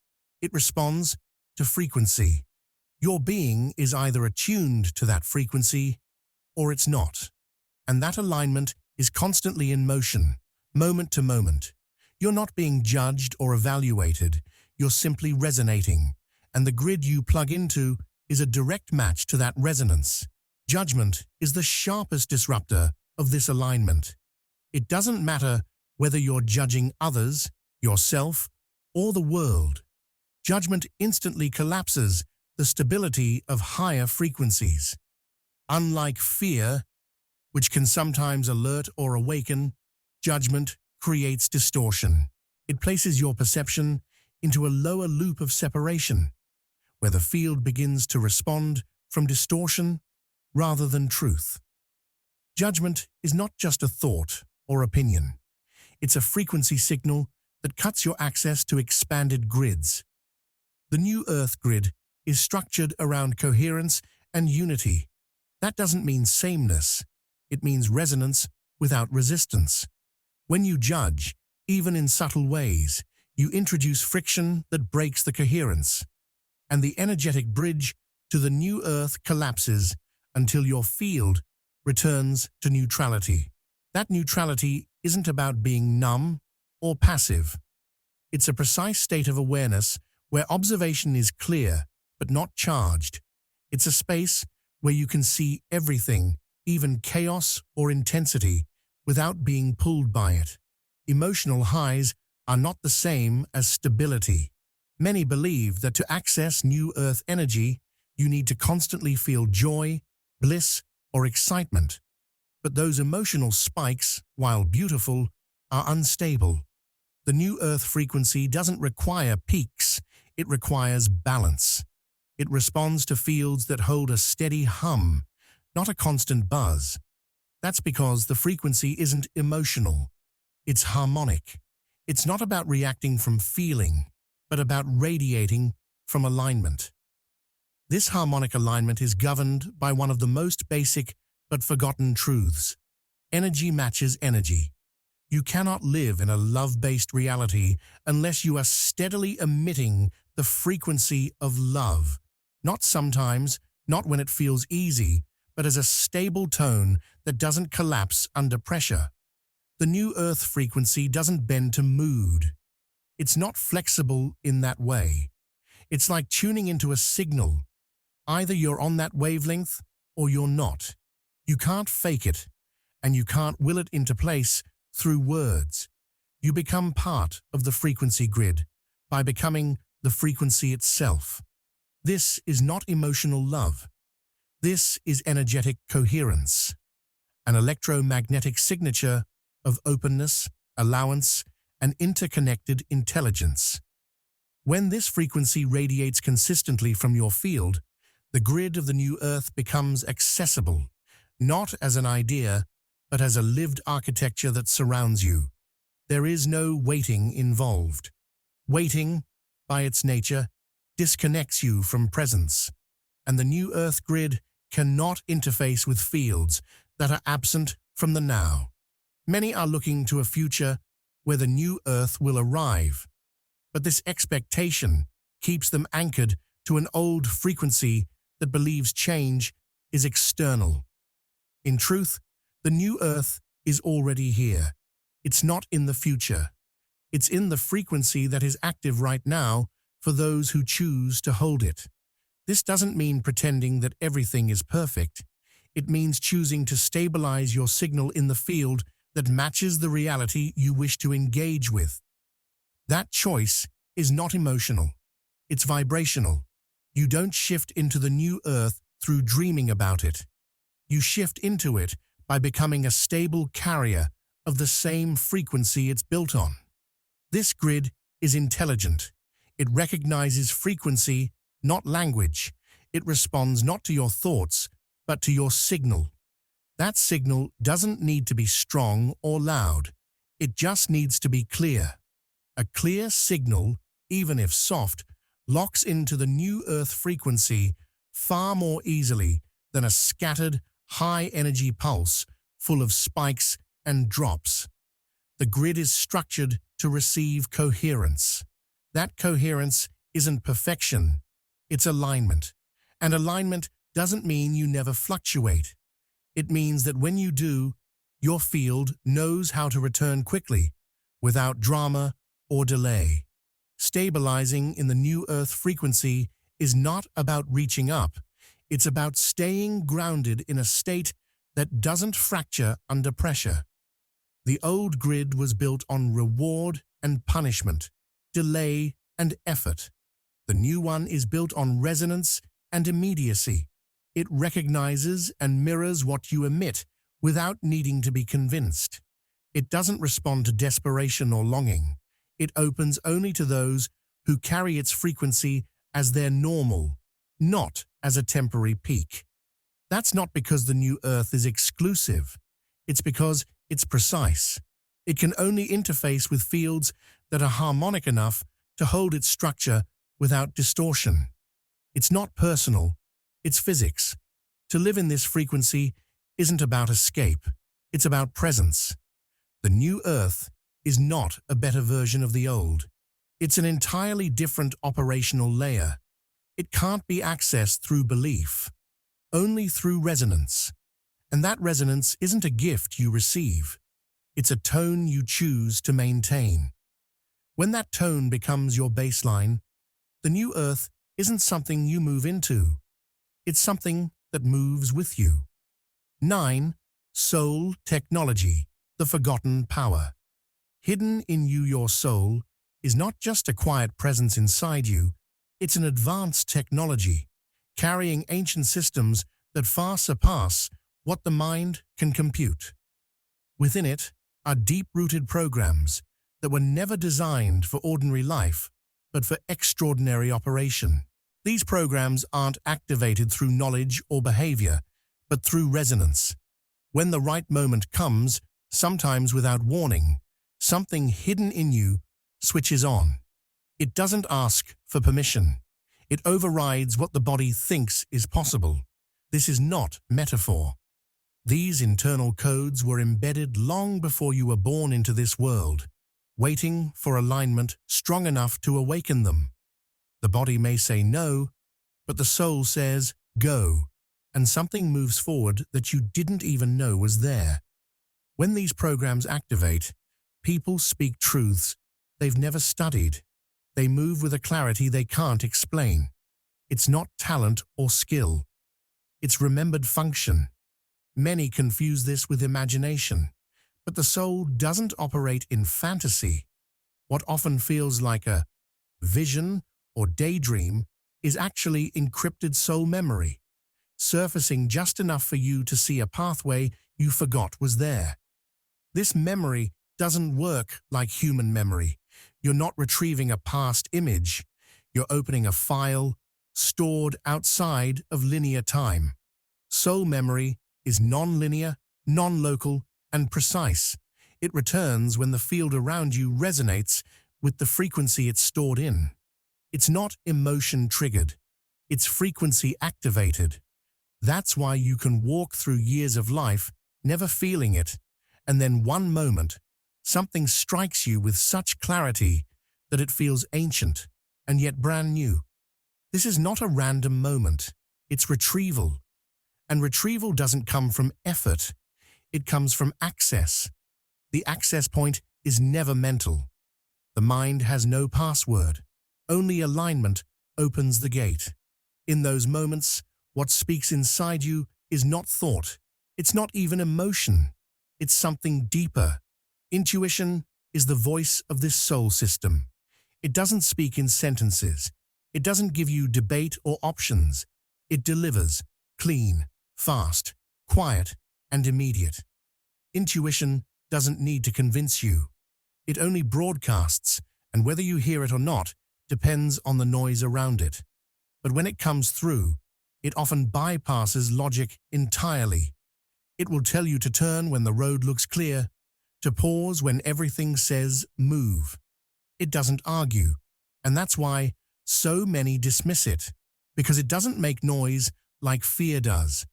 It responds to frequency. Your being is either attuned to that frequency or it's not. And that alignment is constantly in motion, moment to moment. You're not being judged or evaluated. You're simply resonating, and the grid you plug into is a direct match to that resonance. Judgment is the sharpest disruptor of this alignment. It doesn't matter whether you're judging others, yourself, or the world. Judgment instantly collapses the stability of higher frequencies. Unlike fear, which can sometimes alert or awaken, judgment creates distortion. It places your perception into a lower loop of separation, where the field begins to respond from distortion rather than truth. Judgment is not just a thought or opinion. It's a frequency signal that cuts your access to expanded grids. The new Earth grid is structured around coherence and unity. That doesn't mean sameness. It means resonance without resistance. When you judge, even in subtle ways, you introduce friction that breaks the coherence. And the energetic bridge to the new Earth collapses until your field returns to neutrality. That neutrality isn't about being numb or passive. It's a precise state of awareness where observation is clear but not charged. It's a space where you can see everything, even chaos or intensity, without being pulled by it. Emotional highs are not the same as stability. Many believe that to access new Earth energy, you need to constantly feel joy, bliss, or excitement. But those emotional spikes, while beautiful, are unstable. The new Earth frequency doesn't require peaks, it requires balance. It responds to fields that hold a steady hum, not a constant buzz. That's because the frequency isn't emotional. It's harmonic. It's not about reacting from feeling, but about radiating from alignment. This harmonic alignment is governed by one of the most basic but forgotten truths. Energy matches energy. You cannot live in a love-based reality unless you are steadily emitting the frequency of love. Not sometimes, not when it feels easy, but as a stable tone that doesn't collapse under pressure. The new Earth frequency doesn't bend to mood. It's not flexible in that way. It's like tuning into a signal. Either you're on that wavelength or you're not. You can't fake it, and you can't will it into place through words. You become part of the frequency grid by becoming the frequency itself. This is not emotional love. This is energetic coherence, an electromagnetic signature of openness, allowance, and interconnected intelligence. When this frequency radiates consistently from your field, the grid of the new Earth becomes accessible, not as an idea, but as a lived architecture that surrounds you. There is no waiting involved. Waiting, by its nature, disconnects you from presence, and the new Earth grid cannot interface with fields that are absent from the now. Many are looking to a future where the new Earth will arrive, but this expectation keeps them anchored to an old frequency that believes change is external. In truth, the new Earth is already here. It's not in the future. It's in the frequency that is active right now for those who choose to hold it. This doesn't mean pretending that everything is perfect. It means choosing to stabilize your signal in the field that matches the reality you wish to engage with. That choice is not emotional. It's vibrational. You don't shift into the new Earth through dreaming about it. You shift into it by becoming a stable carrier of the same frequency it's built on. This grid is intelligent. It recognizes frequency, not language. It responds not to your thoughts, but to your signal. That signal doesn't need to be strong or loud. It just needs to be clear. A clear signal, even if soft, locks into the new Earth frequency far more easily than a scattered, high-energy pulse full of spikes and drops. The grid is structured to receive coherence. That coherence isn't perfection, it's alignment. And alignment doesn't mean you never fluctuate. It means that when you do, your field knows how to return quickly, without drama or delay. Stabilizing in the new Earth frequency is not about reaching up. It's about staying grounded in a state that doesn't fracture under pressure. The old grid was built on reward and punishment, delay and effort. The new one is built on resonance and immediacy. It recognizes and mirrors what you emit without needing to be convinced. It doesn't respond to desperation or longing. It opens only to those who carry its frequency as their normal, not as a temporary peak. That's not because the new Earth is exclusive. It's because it's precise. It can only interface with fields that are harmonic enough to hold its structure without distortion. It's not personal, it's physics. To live in this frequency isn't about escape, it's about presence. The new Earth is not a better version of the old. It's an entirely different operational layer. It can't be accessed through belief, only through resonance. And that resonance isn't a gift you receive. It's a tone you choose to maintain. When that tone becomes your baseline, the new earth isn't something you move into. It's something that moves with you. 9. Soul technology, the forgotten power. Hidden in you, your soul, is not just a quiet presence inside you, it's an advanced technology, carrying ancient systems that far surpass what the mind can compute. Within it are deep-rooted programs that were never designed for ordinary life, but for extraordinary operation. These programs aren't activated through knowledge or behavior, but through resonance. When the right moment comes, sometimes without warning, something hidden in you switches on. It doesn't ask for permission. It overrides what the body thinks is possible. This is not metaphor. These internal codes were embedded long before you were born into this world, waiting for alignment strong enough to awaken them. The body may say no, but the soul says go, and something moves forward that you didn't even know was there. When these programs activate, people speak truths they've never studied. They move with a clarity they can't explain. It's not talent or skill. It's remembered function. Many confuse this with imagination, but the soul doesn't operate in fantasy. What often feels like a vision or daydream is actually encrypted soul memory, surfacing just enough for you to see a pathway you forgot was there. This memory doesn't work like human memory. You're not retrieving a past image. You're opening a file stored outside of linear time. Soul memory is non-linear, non-local, and precise. It returns when the field around you resonates with the frequency it's stored in. It's not emotion-triggered. It's frequency-activated. That's why you can walk through years of life never feeling it, and then one moment, something strikes you with such clarity that it feels ancient and yet brand new. This is not a random moment. It's retrieval. And retrieval doesn't come from effort. It comes from access. The access point is never mental. The mind has no password. Only alignment opens the gate. In those moments, what speaks inside you is not thought. It's not even emotion. It's something deeper. Intuition is the voice of this soul system. It doesn't speak in sentences. It doesn't give you debate or options. It delivers, clean, fast, quiet, and immediate. Intuition doesn't need to convince you. It only broadcasts, and whether you hear it or not depends on the noise around it. But when it comes through, it often bypasses logic entirely. It will tell you to turn when the road looks clear, to pause when everything says move. It doesn't argue, and that's why so many dismiss it, because it doesn't make noise like fear does.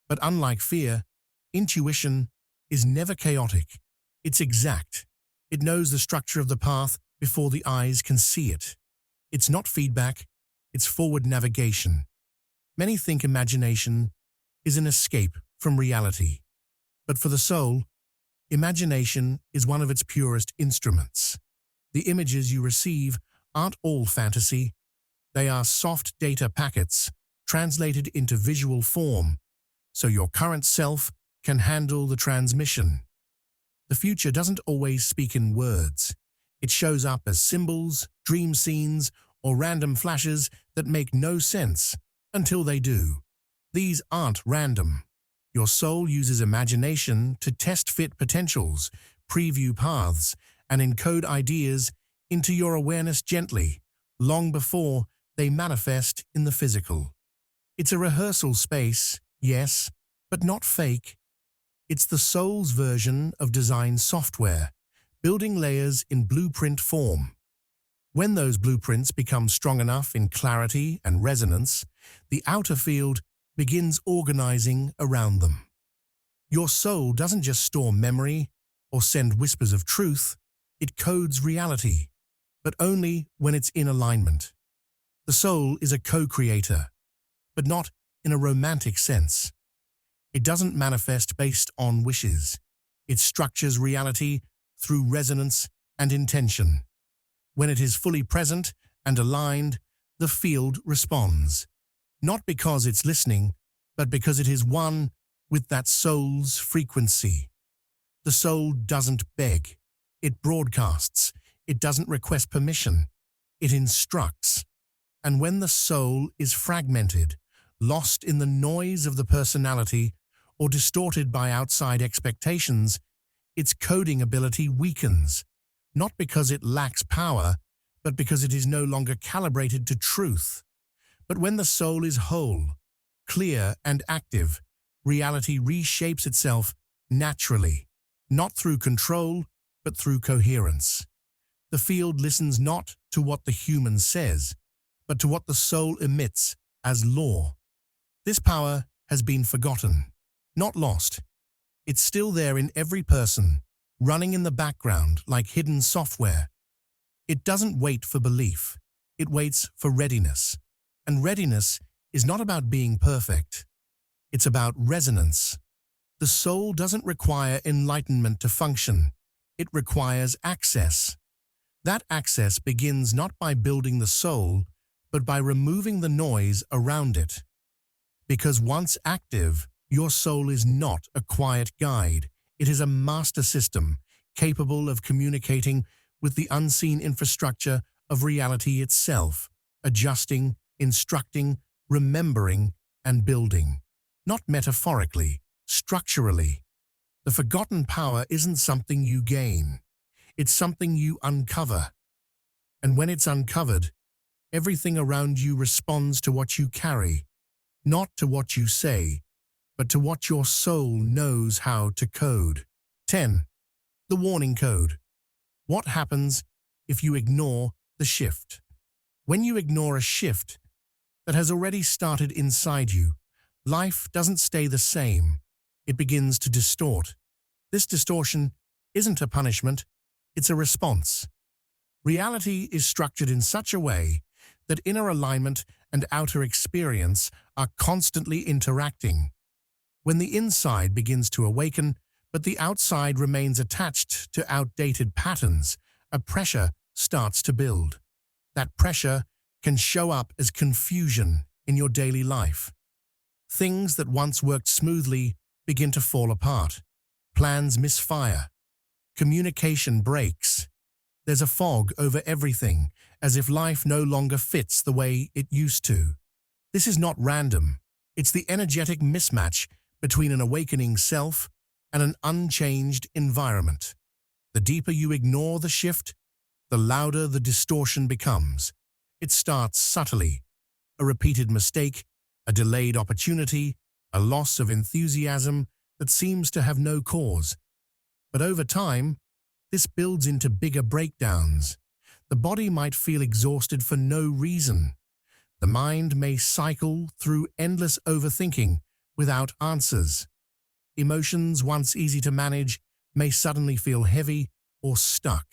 But unlike fear, intuition is never chaotic. It's exact. It knows the structure of the path before the eyes can see it. It's not feedback, it's forward navigation. Many think imagination is an escape from reality. But for the soul, imagination is one of its purest instruments. The images you receive aren't all fantasy. They are soft data packets translated into visual form, so your current self can handle the transmission. The future doesn't always speak in words. It shows up as symbols, dream scenes, or random flashes that make no sense until they do. These aren't random. Your soul uses imagination to test fit potentials, preview paths, and encode ideas into your awareness gently, long before they manifest in the physical. It's a rehearsal space, yes, but not fake. It's the soul's version of design software, building layers in blueprint form. When those blueprints become strong enough in clarity and resonance, the outer field begins organizing around them. Your soul doesn't just store memory or send whispers of truth, it codes reality, but only when it's in alignment. The soul is a co-creator, but not in a romantic sense. It doesn't manifest based on wishes. It structures reality through resonance and intention. When it is fully present and aligned, the field responds, not because it's listening, but because it is one with that soul's frequency. The soul doesn't beg. It broadcasts. It doesn't request permission. It instructs. And when the soul is fragmented, lost in the noise of the personality, or distorted by outside expectations, its coding ability weakens, not because it lacks power, but because it is no longer calibrated to truth. But when the soul is whole, clear and active, reality reshapes itself naturally, not through control, but through coherence. The field listens not to what the human says, but to what the soul emits as law. This power has been forgotten, not lost. It's still there in every person, running in the background like hidden software. It doesn't wait for belief. It waits for readiness. And readiness is not about being perfect. It's about resonance. The soul doesn't require enlightenment to function. It requires access. That access begins not by building the soul, but by removing the noise around it. Because once active, your soul is not a quiet guide. It is a master system capable of communicating with the unseen infrastructure of reality itself, adjusting, instructing, remembering, and building. Not metaphorically, structurally. The forgotten power isn't something you gain. It's something you uncover. And when it's uncovered, everything around you responds to what you carry, not to what you say, but to what your soul knows how to code. 10. The warning code. What happens if you ignore the shift? When you ignore a shift that has already started inside you, life doesn't stay the same. It begins to distort. This distortion isn't a punishment, it's a response. Reality is structured in such a way that inner alignment and outer experience are constantly interacting. When the inside begins to awaken, but the outside remains attached to outdated patterns, a pressure starts to build. That pressure can show up as confusion in your daily life. Things that once worked smoothly begin to fall apart. Plans misfire. Communication breaks. There's a fog over everything, as if life no longer fits the way it used to. This is not random. It's the energetic mismatch between an awakening self and an unchanged environment. The deeper you ignore the shift, the louder the distortion becomes. It starts subtly. A repeated mistake, a delayed opportunity, a loss of enthusiasm that seems to have no cause. But over time, this builds into bigger breakdowns. The body might feel exhausted for no reason. The mind may cycle through endless overthinking without answers. Emotions, once easy to manage, may suddenly feel heavy or stuck.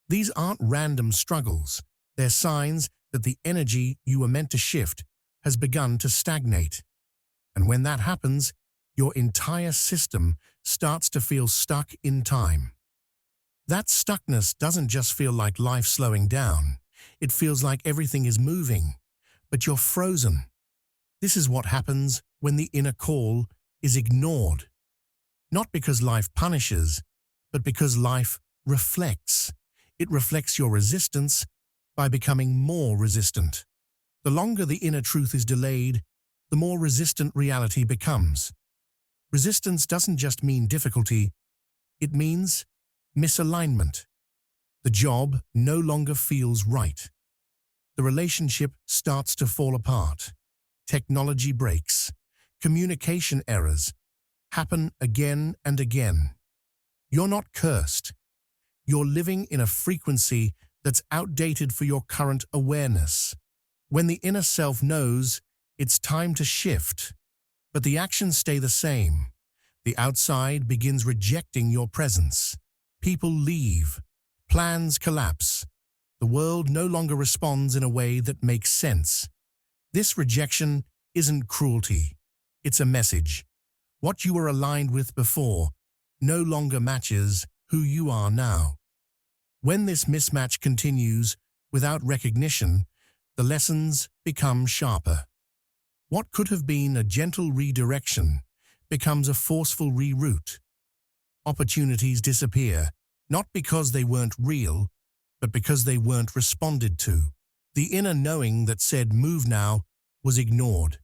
These aren't random struggles. They're signs that the energy you were meant to shift has begun to stagnate. And when that happens, your entire system starts to feel stuck in time. That stuckness doesn't just feel like life slowing down. It feels like everything is moving, but you're frozen. This is what happens when the inner call is ignored. Not because life punishes, but because life reflects. It reflects your resistance by becoming more resistant. The longer the inner truth is delayed, the more resistant reality becomes. Resistance doesn't just mean difficulty, it means misalignment. The job no longer feels right. The relationship starts to fall apart. Technology breaks. Communication errors happen again and again. You're not cursed. You're living in a frequency that's outdated for your current awareness. When the inner self knows it's time to shift, but the actions stay the same, the outside begins rejecting your presence. People leave, plans collapse, The world no longer responds in a way that makes sense. This rejection isn't cruelty. It's a message. What you were aligned with before no longer matches who you are now. When this mismatch continues without recognition, the lessons become sharper. What could have been a gentle redirection becomes a forceful reroute. Opportunities disappear, not because they weren't real, but because they weren't responded to. The inner knowing that said move now was ignored.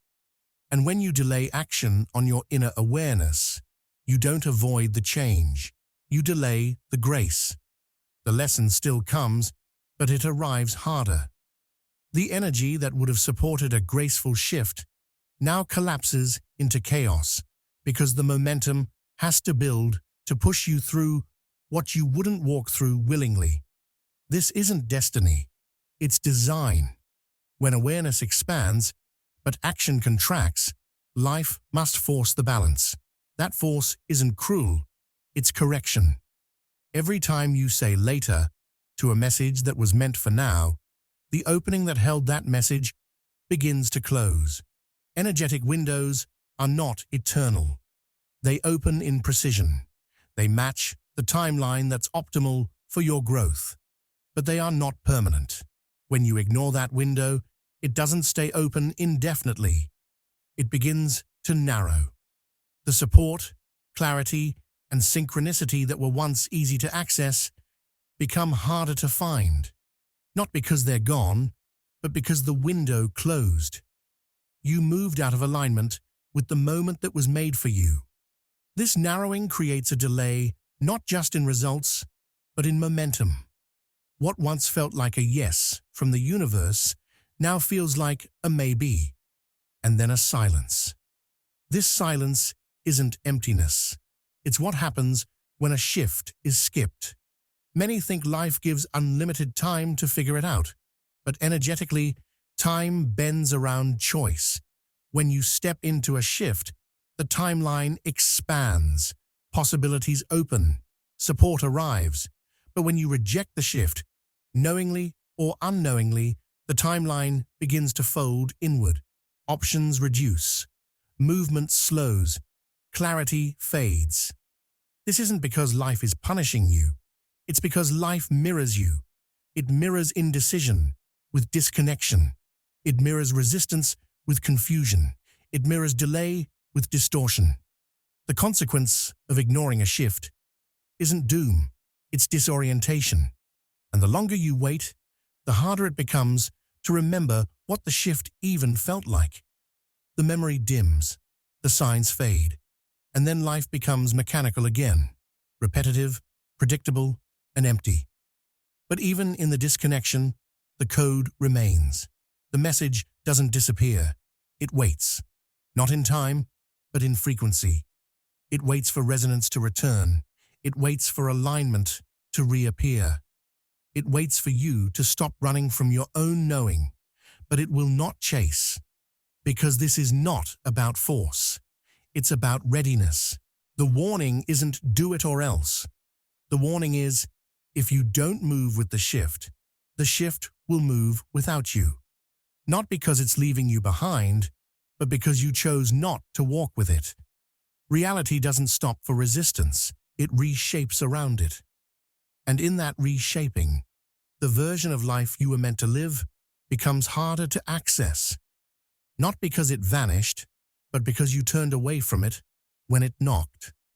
And when you delay action on your inner awareness, you don't avoid the change. You delay the grace. The lesson still comes, but it arrives harder. The energy that would have supported a graceful shift now collapses into chaos because the momentum has to build to push you through what you wouldn't walk through willingly. This isn't destiny. It's design. When awareness expands, but action contracts, life must force the balance. That force isn't cruel, it's correction. Every time you say later to a message that was meant for now, the opening that held that message begins to close. Energetic windows are not eternal. They open in precision. They match the timeline that's optimal for your growth. But they are not permanent. When you ignore that window, it doesn't stay open indefinitely. It begins to narrow. The support, clarity, and synchronicity that were once easy to access become harder to find. Not because they're gone, but because the window closed. You moved out of alignment with the moment that was made for you. This narrowing creates a delay not just in results, but in momentum. What once felt like a yes from the universe now feels like a maybe, and then a silence. This silence isn't emptiness. It's what happens when a shift is skipped. Many think life gives unlimited time to figure it out, but energetically, time bends around choice. When you step into a shift, the timeline expands, possibilities open, support arrives. But when you reject the shift, knowingly or unknowingly, the timeline begins to fold inward. Options reduce, movement slows, clarity fades. This isn't because life is punishing you. It's because life mirrors you. It mirrors indecision with disconnection. It mirrors resistance with confusion. It mirrors delay with distortion. The consequence of ignoring a shift isn't doom, it's disorientation. And the longer you wait, the harder it becomes to remember what the shift even felt like. The memory dims, the signs fade, and then life becomes mechanical again, repetitive, predictable, and empty. But even in the disconnection, the code remains. The message doesn't disappear. It waits, not in time, but in frequency. It waits for resonance to return. It waits for alignment to reappear. It waits for you to stop running from your own knowing, but it will not chase, because this is not about force. It's about readiness. The warning isn't do it or else. The warning is, if you don't move with the shift will move without you. Not because it's leaving you behind, but because you chose not to walk with it. Reality doesn't stop for resistance. It reshapes around it. And in that reshaping, the version of life you were meant to live becomes harder to access. Not because it vanished, but because you turned away from it when it knocked.